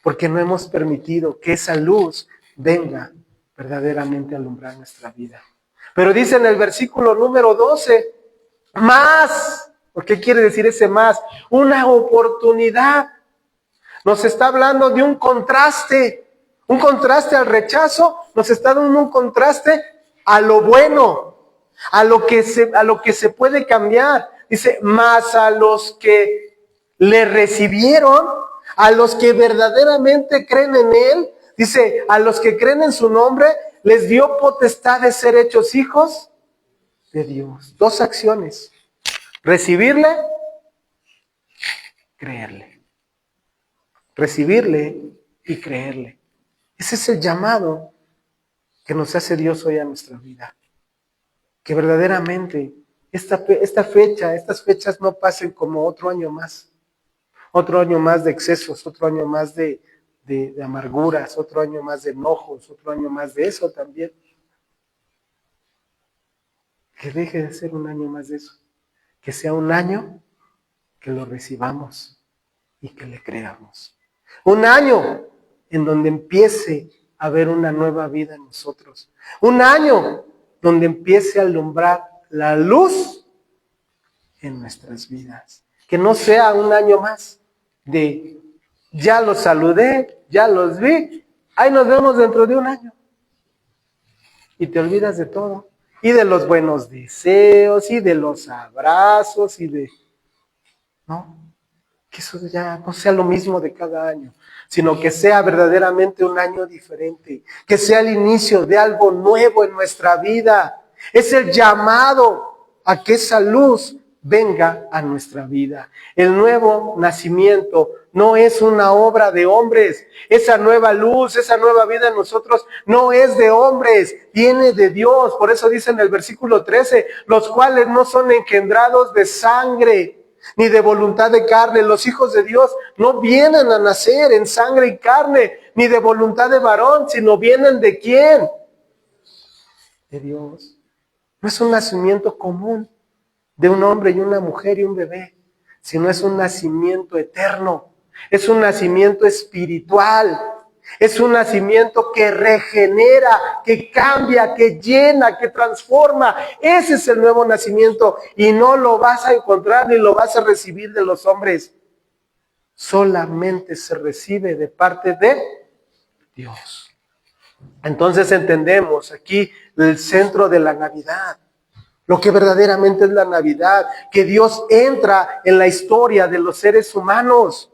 Porque no hemos permitido que esa luz venga verdaderamente a alumbrar nuestra vida. Pero dice en el versículo número 12, más. ¿Por qué quiere decir ese más? Una oportunidad. Nos está hablando de un contraste al rechazo, nos está dando un contraste a lo bueno, a lo que se puede cambiar. Dice, más a los que le recibieron, a los que verdaderamente creen en Él, dice, a los que creen en su nombre, les dio potestad de ser hechos hijos de Dios. Dos acciones: recibirle, creerle. Recibirle y creerle. Ese es el llamado que nos hace Dios hoy a nuestra vida. Que verdaderamente estas fechas no pasen como otro año más. Otro año más de excesos, otro año más de amarguras, otro año más de enojos, otro año más de eso también. Que deje de ser un año más de eso. Que sea un año que lo recibamos y que le creamos. Un año en donde empiece a haber una nueva vida en nosotros. Un año donde empiece a alumbrar la luz en nuestras vidas. Que no sea un año más de ya los saludé, ya los vi, ahí nos vemos dentro de un año. Y te olvidas de todo. Y de los buenos deseos, y de los abrazos, y de... No, que eso ya no sea lo mismo de cada año, sino que sea verdaderamente un año diferente, que sea el inicio de algo nuevo en nuestra vida. Es el llamado a que esa luz venga a nuestra vida. El nuevo nacimiento no es una obra de hombres. Esa nueva luz, esa nueva vida en nosotros no es de hombres, viene de Dios. Por eso dice en el versículo 13, los cuales no son engendrados de sangre, ni de voluntad de carne. Los hijos de Dios no vienen a nacer en sangre y carne, ni de voluntad de varón, sino vienen ¿de quién? De Dios. No es un nacimiento común de un hombre y una mujer y un bebé, sino es un nacimiento eterno, es un nacimiento espiritual, es un nacimiento que regenera, que cambia, que llena, que transforma. Ese es el nuevo nacimiento y no lo vas a encontrar ni lo vas a recibir de los hombres. Solamente se recibe de parte de Dios. Entonces entendemos aquí el centro de la Navidad. Lo que verdaderamente es la Navidad, que Dios entra en la historia de los seres humanos.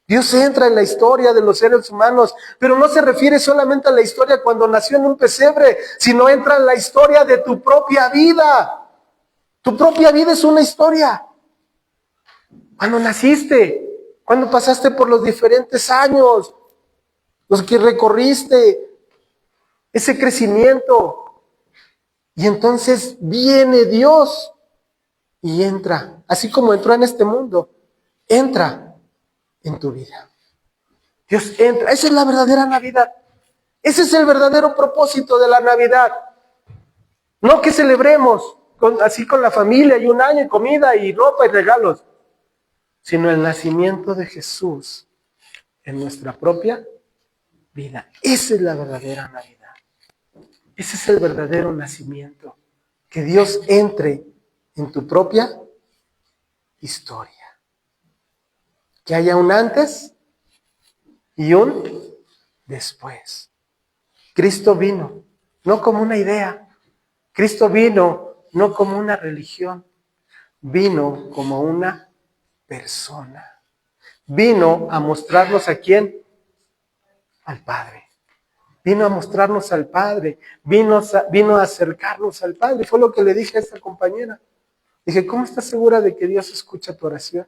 Dios entra en la historia de los seres humanos, pero no se refiere solamente a la historia cuando nació en un pesebre, sino entra en la historia de tu propia vida. Tu propia vida es una historia. Cuando naciste, cuando pasaste por los diferentes años, los que recorriste, ese crecimiento. Y entonces viene Dios y entra, así como entró en este mundo, entra en tu vida. Dios entra, esa es la verdadera Navidad. Ese es el verdadero propósito de la Navidad. No que celebremos así con la familia y un año y comida y ropa y regalos, sino el nacimiento de Jesús en nuestra propia vida. Esa es la verdadera Navidad. Ese es el verdadero nacimiento. Que Dios entre en tu propia historia. Que haya un antes y un después. Cristo vino, no como una idea. Cristo vino, no como una religión. Vino como una persona. Vino a mostrarnos a quién. Al Padre. Vino a mostrarnos al Padre. Vino a acercarnos al Padre. Fue lo que le dije a esta compañera. Dije, ¿cómo estás segura de que Dios escucha tu oración?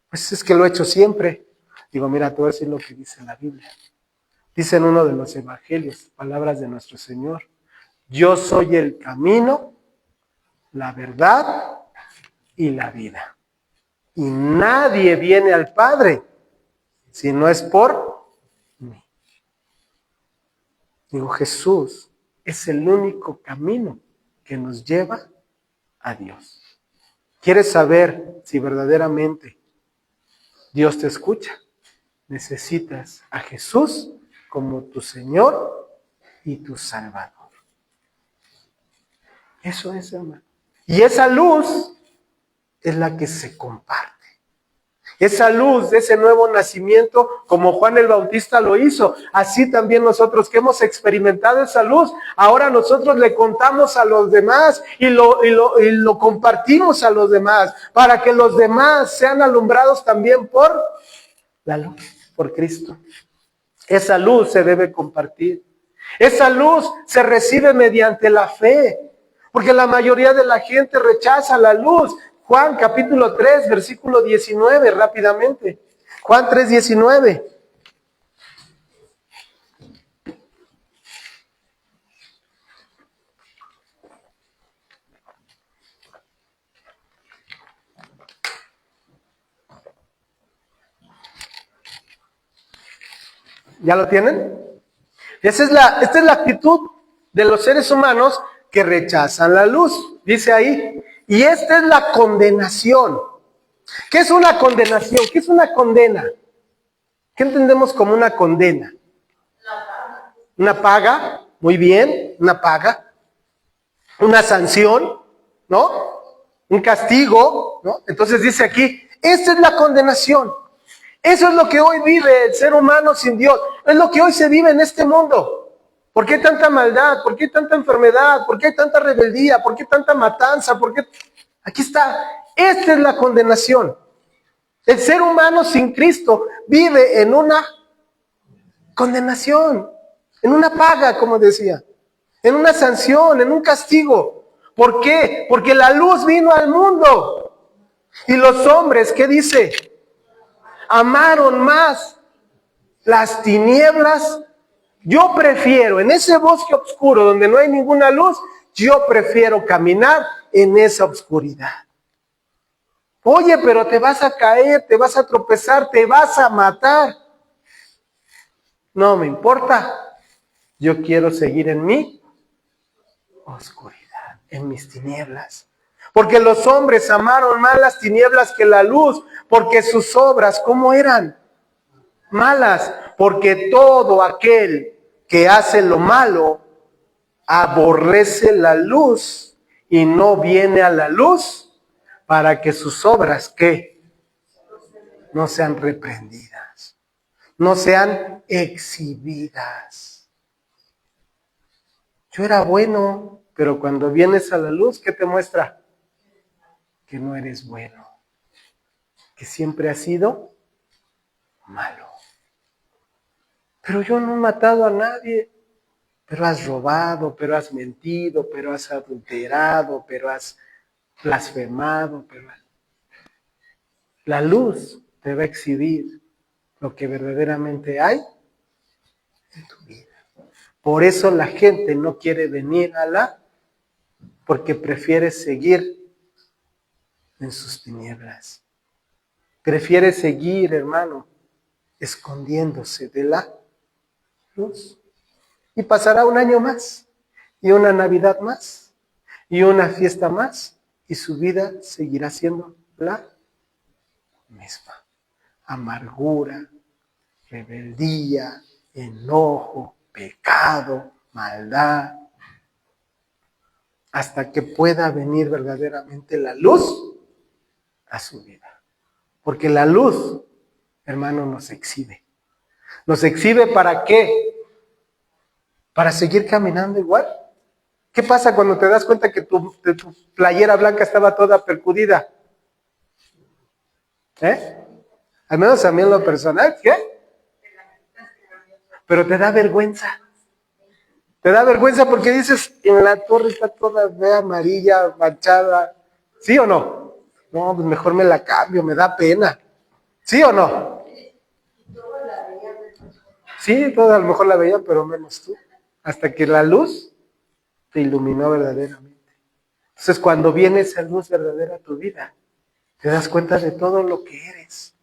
Pues es que lo he hecho siempre. Digo, mira, te voy a decir lo que dice la Biblia. Dice en uno de los evangelios, palabras de nuestro Señor. Yo soy el camino, la verdad y la vida. Y nadie viene al Padre si no es por mí. Digo, Jesús es el único camino que nos lleva a Dios. ¿Quieres saber si verdaderamente Dios te escucha? Necesitas a Jesús como tu Señor y tu Salvador. Eso es, hermano. Y esa luz es la que se comparte. Esa luz de ese nuevo nacimiento, como Juan el Bautista lo hizo, así también nosotros que hemos experimentado esa luz, ahora nosotros le contamos a los demás y lo compartimos a los demás, para que los demás sean alumbrados también por la luz, por Cristo. Esa luz se debe compartir. Esa luz se recibe mediante la fe, porque la mayoría de la gente rechaza la luz. Juan capítulo 3, versículo 19, rápidamente. Juan 3, 19. ¿Ya lo tienen? Esta es la actitud de los seres humanos que rechazan la luz. Dice ahí, y esta es la condenación. ¿Qué es una condenación? ¿Qué es una condena? ¿Qué entendemos como una condena? Una paga, muy bien, una paga. Una sanción, ¿no? Un castigo, ¿no? Entonces dice aquí, esta es la condenación. Eso es lo que hoy vive el ser humano sin Dios. Es lo que hoy se vive en este mundo. ¿Por qué tanta maldad? ¿Por qué tanta enfermedad? ¿Por qué tanta rebeldía? ¿Por qué tanta matanza? ¿Por qué? Aquí está. Esta es la condenación. El ser humano sin Cristo vive en una condenación, en una paga, como decía, en una sanción, en un castigo. ¿Por qué? Porque la luz vino al mundo. Y los hombres, ¿qué dice? Amaron más las tinieblas. Yo prefiero, en ese bosque oscuro donde no hay ninguna luz, yo prefiero caminar en esa oscuridad. Oye, pero te vas a caer, te vas a tropezar, te vas a matar. No me importa. Yo quiero seguir en mi oscuridad, en mis tinieblas. Porque los hombres amaron más las tinieblas que la luz, porque sus obras, ¿cómo eran? Malas. Porque todo aquel que hace lo malo aborrece la luz y no viene a la luz para que sus obras, ¿qué? No sean reprendidas, no sean exhibidas. Yo era bueno, pero cuando vienes a la luz, ¿qué te muestra? Que no eres bueno, que siempre has sido malo. Pero yo no he matado a nadie. Pero has robado, pero has mentido, pero has adulterado, pero has blasfemado. La luz te va a exhibir lo que verdaderamente hay en tu vida. Por eso la gente no quiere venir porque prefiere seguir en sus tinieblas. Prefiere seguir, hermano, escondiéndose de la luz. Y pasará un año más, y una Navidad más, y una fiesta más, y su vida seguirá siendo la misma. Amargura, rebeldía, enojo, pecado, maldad, hasta que pueda venir verdaderamente la luz a su vida. Porque la luz, hermano, nos exhibe. ¿Nos exhibe para qué? ¿Para seguir caminando igual? ¿Qué pasa cuando te das cuenta que tu playera blanca estaba toda percudida? Al menos a mí en lo personal, ¿qué? Pero te da vergüenza. Te da vergüenza porque dices, en la torre está toda amarilla, manchada. ¿Sí o no? No, pues mejor me la cambio, me da pena. ¿Sí o no? Sí, toda a lo mejor la veía, pero menos tú. Hasta que la luz te iluminó verdaderamente. Entonces, cuando viene esa luz verdadera a tu vida, te das cuenta de todo lo que eres.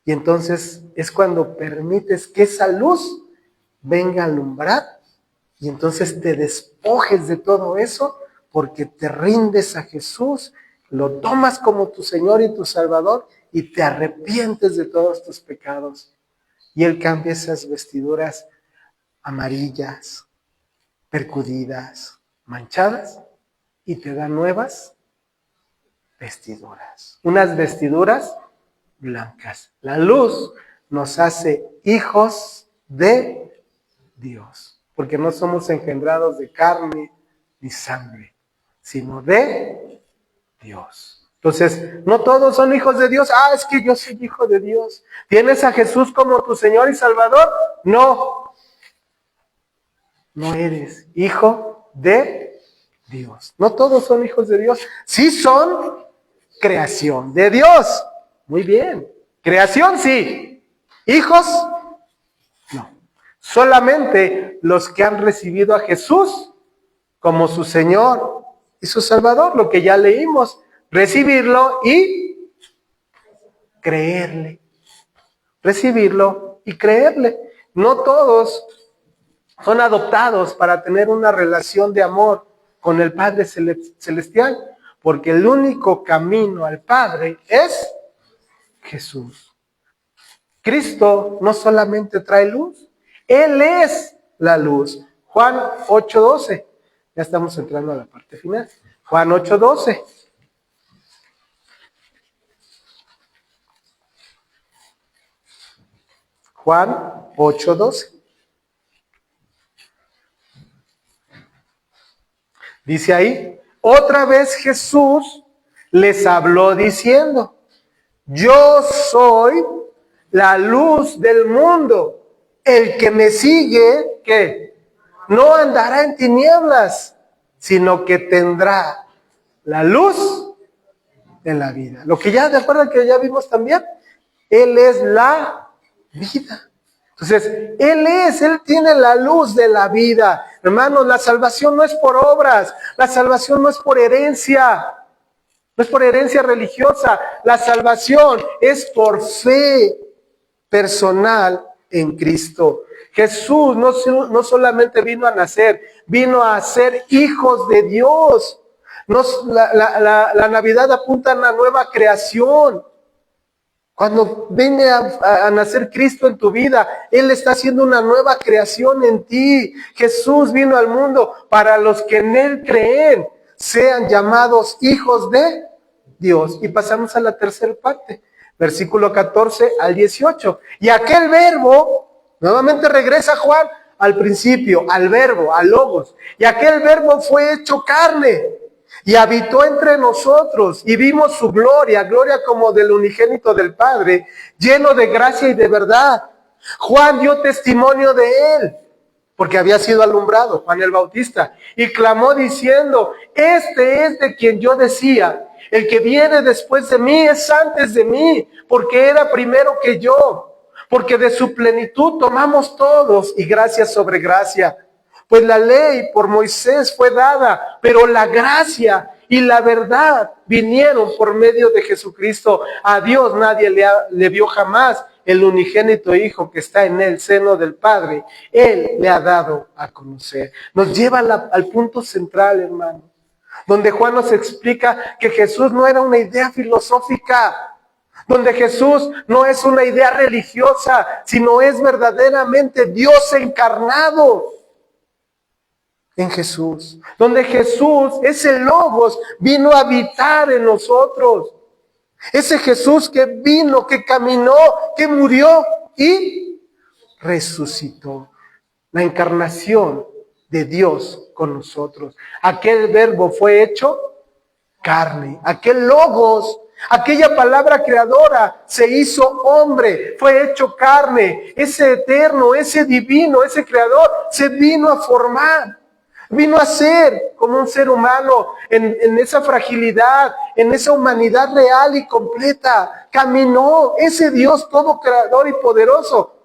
Y entonces es cuando permites que esa luz venga a alumbrar y entonces te despojes de todo eso porque te rindes a Jesús, lo tomas como tu Señor y tu Salvador y te arrepientes de todos tus pecados. Y Él cambia esas vestiduras amarillas, percudidas, manchadas y te da nuevas vestiduras. Unas vestiduras blancas. La luz nos hace hijos de Dios, porque no somos engendrados de carne ni sangre, sino de Dios. Entonces, no todos son hijos de Dios. Es que yo soy hijo de Dios. ¿Tienes a Jesús como tu Señor y Salvador? No. No eres hijo de Dios. No todos son hijos de Dios. Sí son creación de Dios. Muy bien. Creación sí. Hijos, no. Solamente los que han recibido a Jesús como su Señor y su Salvador, lo que ya leímos. Recibirlo y creerle. Recibirlo y creerle. No todos son adoptados para tener una relación de amor con el Padre Celestial, porque el único camino al Padre es Jesús. Cristo no solamente trae luz, Él es la luz. Juan 8:12. Ya estamos entrando a la parte final. Juan 8:12. Juan 8:12. Dice ahí, otra vez Jesús les habló diciendo, yo soy la luz del mundo. El que me sigue, ¿qué? No andará en tinieblas, sino que tendrá la luz de la vida. Lo que ya, ¿de acuerdo que ya vimos también? Él es la vida. Entonces, Él tiene la luz de la vida. Hermanos, la salvación no es por obras, la salvación no es por herencia, no es por herencia religiosa, la salvación es por fe personal en Cristo. Jesús no solamente vino a nacer, vino a ser hijos de Dios. La Navidad apunta a una nueva creación. Cuando viene a nacer Cristo en tu vida, Él está haciendo una nueva creación en ti. Jesús vino al mundo para los que en Él creen, sean llamados hijos de Dios. Y pasamos a la tercera parte, versículo 14 al 18. Y aquel verbo, nuevamente regresa Juan al principio, al verbo, al logos. Y aquel verbo fue hecho carne y habitó entre nosotros y vimos su gloria, gloria como del unigénito del Padre, lleno de gracia y de verdad. Juan dio testimonio de él, porque había sido alumbrado, Juan el Bautista, y clamó diciendo, este es de quien yo decía, el que viene después de mí es antes de mí, porque era primero que yo, porque de su plenitud tomamos todos y gracia sobre gracia. Pues la ley por Moisés fue dada, pero la gracia y la verdad vinieron por medio de Jesucristo. A Dios nadie le vio jamás. El unigénito Hijo que está en el seno del Padre, Él le ha dado a conocer. Nos lleva al punto central, hermano, donde Juan nos explica que Jesús no era una idea filosófica, donde Jesús no es una idea religiosa, sino es verdaderamente Dios encarnado en Jesús, donde Jesús, ese Logos, vino a habitar en nosotros. Ese Jesús que vino, que caminó, que murió y resucitó. La encarnación de Dios con nosotros. Aquel verbo fue hecho carne. Aquel Logos, aquella palabra creadora se hizo hombre, fue hecho carne. Ese eterno, ese divino, ese creador se vino a formar. Vino a ser como un ser humano en esa fragilidad, en esa humanidad real y completa. Caminó ese Dios todo creador y poderoso.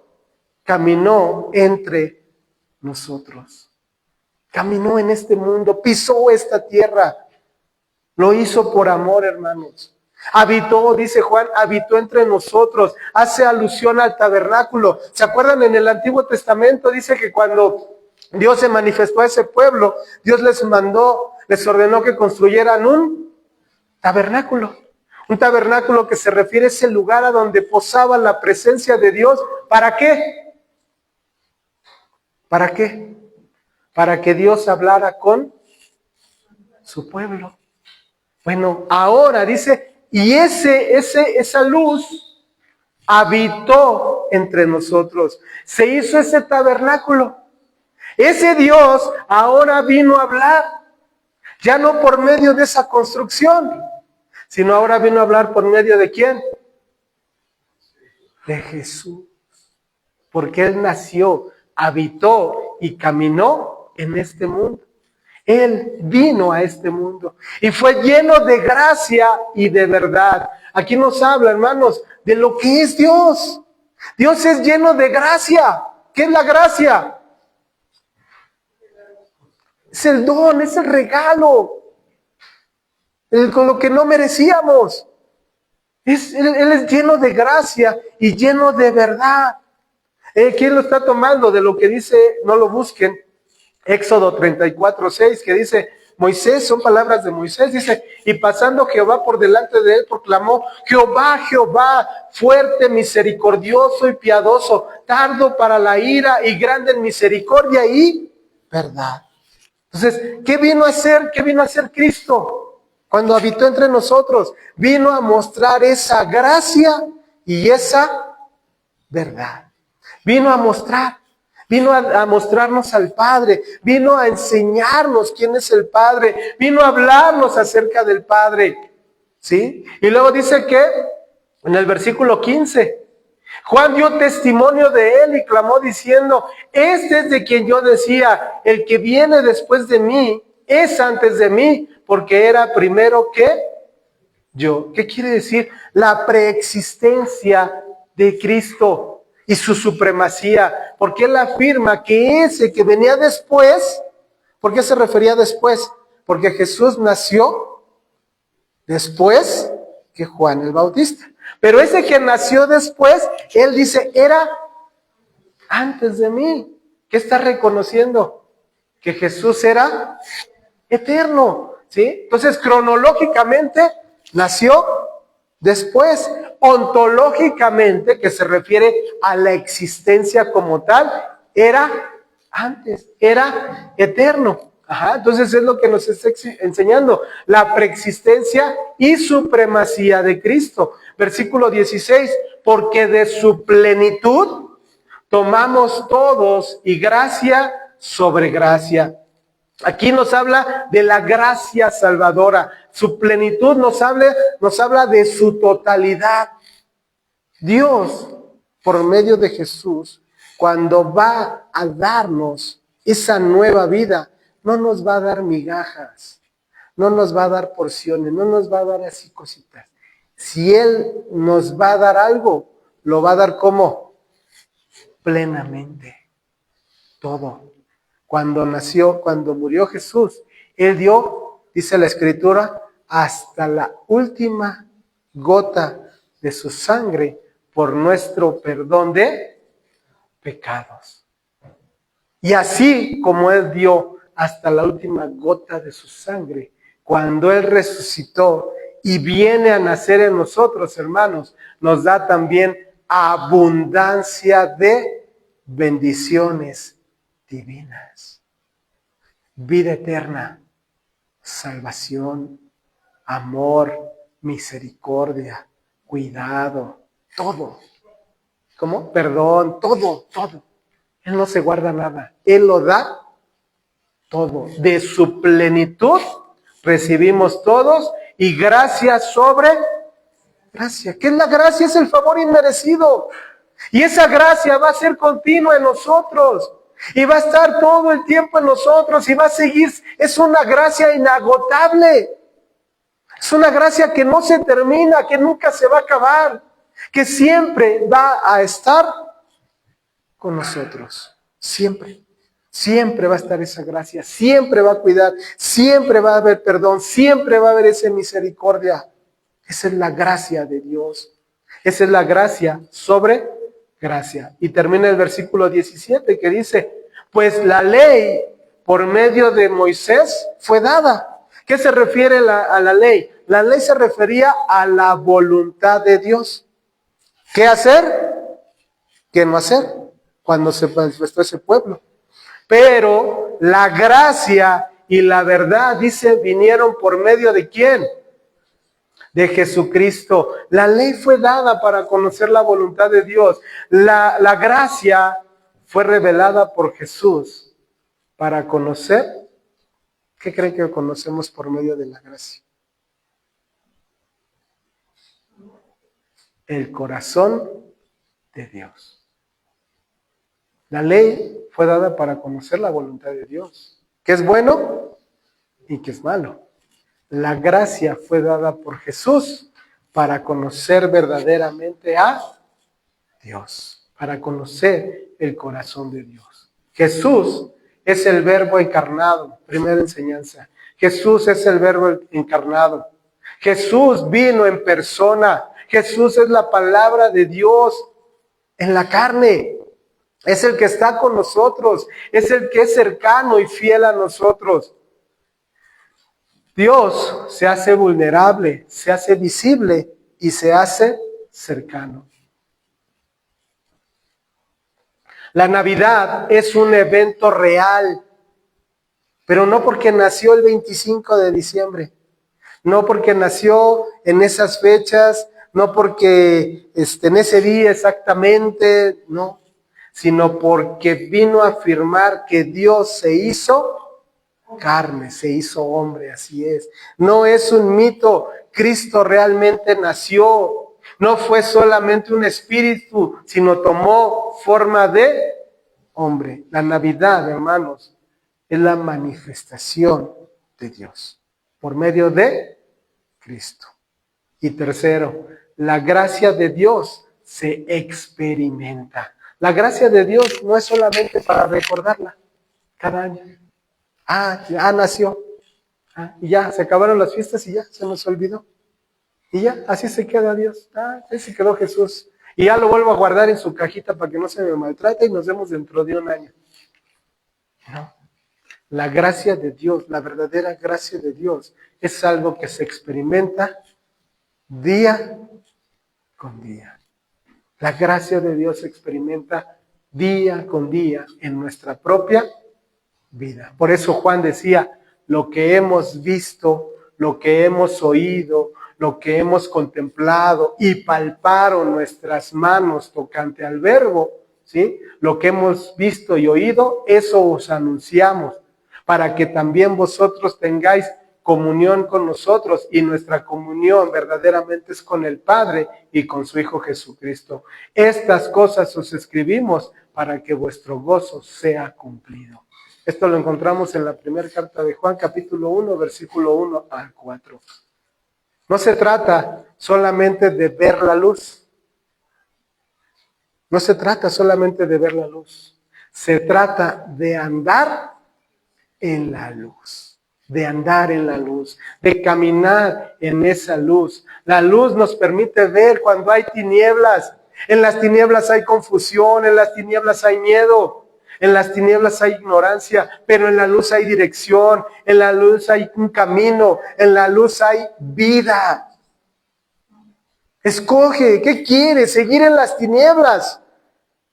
Caminó entre nosotros. Caminó en este mundo, pisó esta tierra. Lo hizo por amor, hermanos. Habitó, dice Juan, habitó entre nosotros. Hace alusión al tabernáculo. ¿Se acuerdan? En el Antiguo Testamento dice que cuando Dios se manifestó a ese pueblo, Dios les ordenó que construyeran un tabernáculo. Un tabernáculo que se refiere a ese lugar a donde posaba la presencia de Dios. ¿Para qué? ¿Para qué? Para que Dios hablara con su pueblo. Bueno, ahora dice, y esa luz habitó entre nosotros. Se hizo ese tabernáculo. Ese Dios ahora vino a hablar, ya no por medio de esa construcción, sino ahora vino a hablar por medio de ¿quién? De Jesús. Porque Él nació, habitó y caminó en este mundo. Él vino a este mundo y fue lleno de gracia y de verdad. Aquí nos habla, hermanos, de lo que es Dios. Dios es lleno de gracia. ¿Qué es la gracia? Es el don, es el regalo. Con lo que no merecíamos. Él es lleno de gracia y lleno de verdad. ¿Quién lo está tomando? De lo que dice, no lo busquen, Éxodo 34:6, que dice, Moisés, son palabras de Moisés, dice, y pasando Jehová por delante de él, proclamó, Jehová, Jehová, fuerte, misericordioso y piadoso, tardo para la ira y grande en misericordia y verdad. Entonces, ¿qué vino a hacer? ¿Qué vino a hacer Cristo? Cuando habitó entre nosotros, vino a mostrar esa gracia y esa verdad. Vino a mostrar. Vino a mostrarnos al Padre, vino a enseñarnos quién es el Padre, vino a hablarnos acerca del Padre, ¿sí? Y luego dice que, en el versículo 15, Juan dio testimonio de él y clamó diciendo, este es de quien yo decía, el que viene después de mí es antes de mí, porque era primero que yo. ¿Qué quiere decir? La preexistencia de Cristo y su supremacía, porque él afirma que ese que venía después, ¿por qué se refería después? Porque Jesús nació después que Juan el Bautista. Pero ese que nació después, él dice, era antes de mí. ¿Qué está reconociendo? Que Jesús era eterno, ¿sí? Entonces, cronológicamente, nació después. Ontológicamente, que se refiere a la existencia como tal, era antes, era eterno. Entonces es lo que nos está enseñando, la preexistencia y supremacía de Cristo. Versículo 16, porque de su plenitud tomamos todos y gracia sobre gracia. Aquí nos habla de la gracia salvadora. Su plenitud nos habla de su totalidad. Dios, por medio de Jesús, cuando va a darnos esa nueva vida, no nos va a dar migajas, no nos va a dar porciones, no nos va a dar así cositas. Si Él nos va a dar algo, lo va a dar como plenamente, todo. Cuando murió Jesús, Él dio, dice la Escritura, hasta la última gota de su sangre por nuestro perdón de pecados. Y así como Él dio hasta la última gota de su sangre, cuando Él resucitó y viene a nacer en nosotros, hermanos, nos da también abundancia de bendiciones divinas, vida eterna, salvación, amor, misericordia, cuidado, todo. ¿Cómo? Perdón, todo. Él no se guarda nada, Él lo da todo. De su plenitud recibimos todos y gracia sobre gracia. ¿Qué es la gracia? Es el favor inmerecido. Y esa gracia va a ser continua en nosotros. Y va a estar todo el tiempo en nosotros y va a seguir. Es una gracia inagotable. Es una gracia que no se termina, que nunca se va a acabar, que siempre va a estar con nosotros. Siempre. Siempre va a estar esa gracia, siempre va a cuidar, siempre va a haber perdón, siempre va a haber esa misericordia. Esa es la gracia de Dios. Esa es la gracia sobre gracia. Y termina el versículo 17 que dice, pues la ley por medio de Moisés fue dada. ¿Qué se refiere a la ley? La ley se refería a la voluntad de Dios. ¿Qué hacer? ¿Qué no hacer? Cuando se manifestó ese pueblo. Pero la gracia y la verdad, dice, vinieron por medio de ¿quién? de Jesucristo. La ley fue dada para conocer la voluntad de Dios. La gracia fue revelada por Jesús para conocer. ¿Qué creen que conocemos por medio de la gracia? El corazón de Dios. La ley fue dada para conocer la voluntad de Dios, que es bueno y que es malo. La gracia fue dada por Jesús para conocer verdaderamente a Dios, para conocer el corazón de Dios. Jesús es el verbo encarnado, primera enseñanza. Jesús es el verbo encarnado. Jesús vino en persona. Jesús es la palabra de Dios en la carne. Es el que está con nosotros. Es el que es cercano y fiel a nosotros. Dios se hace vulnerable, se hace visible y se hace cercano. La Navidad es un evento real, pero no porque nació el 25 de diciembre, no porque nació en esas fechas, no porque en ese día exactamente, no, sino porque vino a afirmar que Dios se hizo carne, se hizo hombre, así es. No es un mito, Cristo realmente nació. No fue solamente un espíritu, sino tomó forma de hombre. La Navidad, hermanos, es la manifestación de Dios por medio de Cristo. Y tercero, la gracia de Dios se experimenta. La gracia de Dios no es solamente para recordarla cada año. Ya nació. Y ya se acabaron las fiestas y ya se nos olvidó. Y ya, así se queda Dios. Ahí se quedó Jesús. Y ya lo vuelvo a guardar en su cajita para que no se me maltrate y nos vemos dentro de un año. No. La gracia de Dios, la verdadera gracia de Dios, es algo que se experimenta día con día. La gracia de Dios se experimenta día con día en nuestra propia vida. Por eso Juan decía, lo que hemos visto, lo que hemos oído, lo que hemos contemplado y palparon nuestras manos tocante al verbo, ¿sí? Lo que hemos visto y oído, eso os anunciamos, para que también vosotros tengáis comunión con nosotros, y nuestra comunión verdaderamente es con el Padre y con su Hijo Jesucristo. Estas cosas os escribimos para que vuestro gozo sea cumplido. Esto lo encontramos en la primera carta de Juan, capítulo 1, versículo 1 al 4. No se trata solamente de ver la luz. No se trata solamente de ver la luz. Se trata de andar en la luz. De andar en la luz. De caminar en esa luz. La luz nos permite ver cuando hay tinieblas. En las tinieblas hay confusión, en las tinieblas hay miedo. En las tinieblas hay ignorancia, pero en la luz hay dirección, en la luz hay un camino, en la luz hay vida. Escoge, ¿qué quieres? ¿Seguir en las tinieblas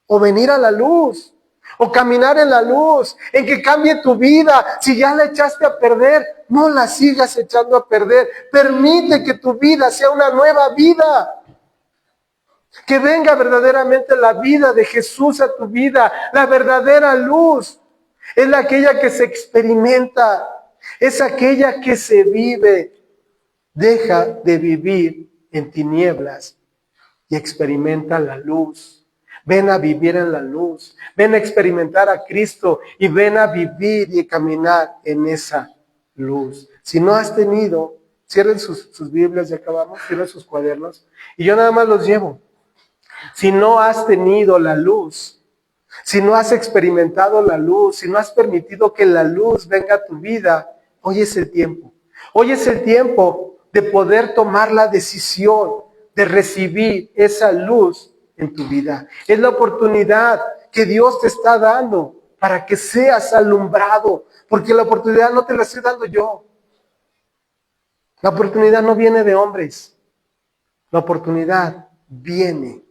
o venir a la luz? O caminar en la luz, en que cambie tu vida. Si ya la echaste a perder, no la sigas echando a perder. Permite que tu vida sea una nueva vida. Que venga verdaderamente la vida de Jesús a tu vida. La verdadera luz es aquella que se experimenta. Es aquella que se vive. Deja de vivir en tinieblas y experimenta la luz. Ven a vivir en la luz. Ven a experimentar a Cristo y ven a vivir y caminar en esa luz. Si no has tenido, cierren sus Biblias, ya acabamos, cierren sus cuadernos y yo nada más los llevo. Si no has tenido la luz, si no has experimentado la luz, si no has permitido que la luz venga a tu vida, hoy es el tiempo. Hoy es el tiempo de poder tomar la decisión de recibir esa luz en tu vida. Es la oportunidad que Dios te está dando para que seas alumbrado, porque la oportunidad no te la estoy dando yo. La oportunidad no viene de hombres. La oportunidad viene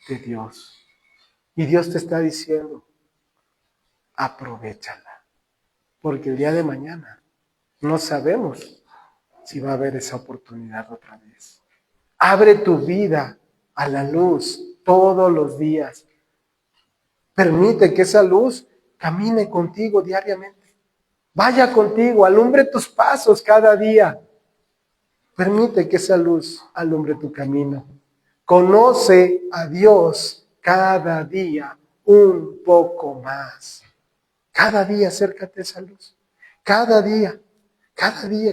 de Dios. Y Dios te está diciendo, aprovéchala. Porque el día de mañana no sabemos si va a haber esa oportunidad otra vez. Abre tu vida a la luz todos los días. Permite que esa luz camine contigo diariamente. Vaya contigo, alumbre tus pasos cada día. Permite que esa luz alumbre tu camino. Conoce a Dios cada día un poco más. Cada día acércate a esa luz. Cada día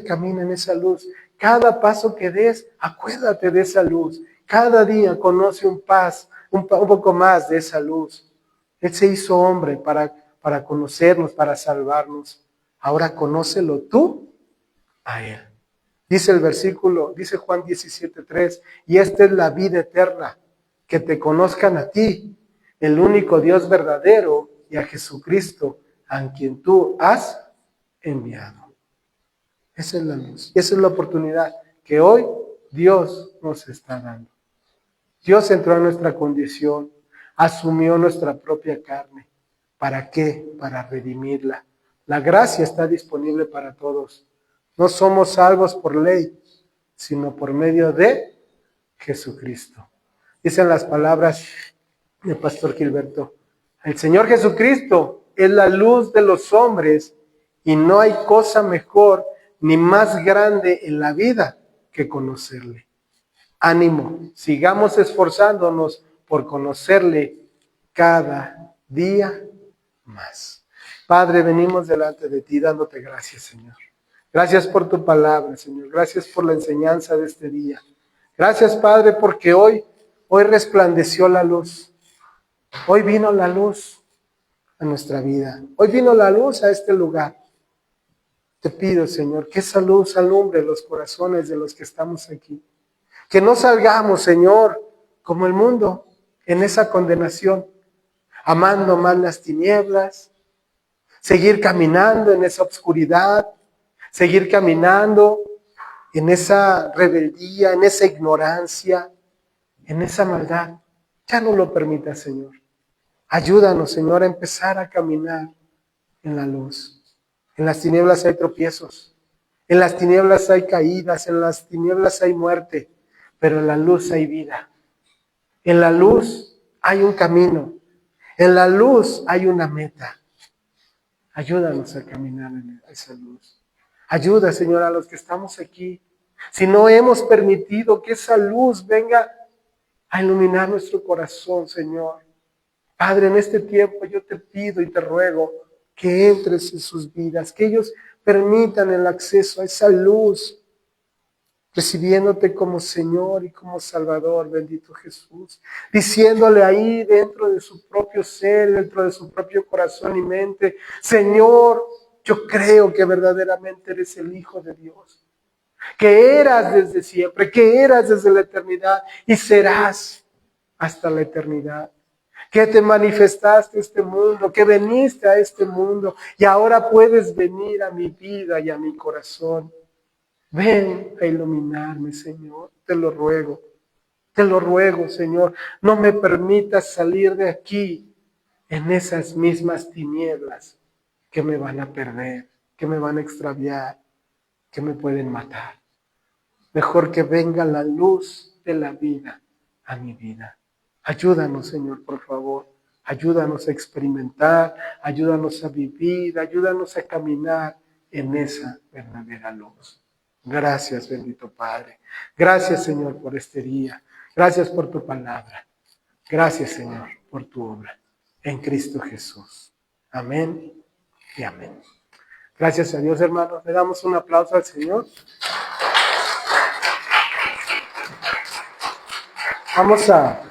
camina en esa luz. Cada paso que des, acuérdate de esa luz. Cada día conoce un poco más de esa luz. Él se hizo hombre para conocernos, para salvarnos. Ahora conócelo tú a Él. Dice el versículo, dice Juan 17:3, y esta es la vida eterna, que te conozcan a ti, el único Dios verdadero, y a Jesucristo, a quien tú has enviado. Esa es la luz, esa es la oportunidad que hoy Dios nos está dando. Dios entró a nuestra condición, asumió nuestra propia carne. ¿Para qué? Para redimirla. La gracia está disponible para todos. No somos salvos por ley, sino por medio de Jesucristo. Dicen las palabras del pastor Gilberto: el Señor Jesucristo es la luz de los hombres y no hay cosa mejor ni más grande en la vida que conocerle. Ánimo, sigamos esforzándonos por conocerle cada día más. Padre, venimos delante de ti dándote gracias, Señor. Gracias por tu palabra, Señor. Gracias por la enseñanza de este día. Gracias, Padre, porque hoy resplandeció la luz. Hoy vino la luz a nuestra vida. Hoy vino la luz a este lugar. Te pido, Señor, que esa luz alumbre los corazones de los que estamos aquí. Que no salgamos, Señor, como el mundo, en esa condenación, amando más las tinieblas, seguir caminando en esa oscuridad, seguir caminando en esa rebeldía, en esa ignorancia, en esa maldad. Ya no lo permitas, Señor. Ayúdanos, Señor, a empezar a caminar en la luz. En las tinieblas hay tropiezos, en las tinieblas hay caídas, en las tinieblas hay muerte, pero en la luz hay vida. En la luz hay un camino, en la luz hay una meta. Ayúdanos a caminar en esa luz. Ayuda, Señor, a los que estamos aquí. Si no hemos permitido que esa luz venga a iluminar nuestro corazón, Señor. Padre, en este tiempo yo te pido y te ruego que entres en sus vidas, que ellos permitan el acceso a esa luz, recibiéndote como Señor y como Salvador, bendito Jesús, diciéndole ahí dentro de su propio ser, dentro de su propio corazón y mente: Señor, yo creo que verdaderamente eres el Hijo de Dios, que eras desde siempre, que eras desde la eternidad y serás hasta la eternidad, que te manifestaste a este mundo, que viniste a este mundo y ahora puedes venir a mi vida y a mi corazón. Ven a iluminarme, Señor, te lo ruego, Señor. No me permitas salir de aquí en esas mismas tinieblas que me van a perder, que me van a extraviar, que me pueden matar. Mejor que venga la luz de la vida a mi vida. Ayúdanos, Señor, por favor. Ayúdanos a experimentar, ayúdanos a vivir, ayúdanos a caminar en esa verdadera luz. Gracias, bendito Padre. Gracias, Señor, por este día. Gracias por tu palabra. Gracias, Señor, por tu obra en Cristo Jesús. Amén y amén. Gracias a Dios, hermanos. Le damos un aplauso al Señor. Vamos a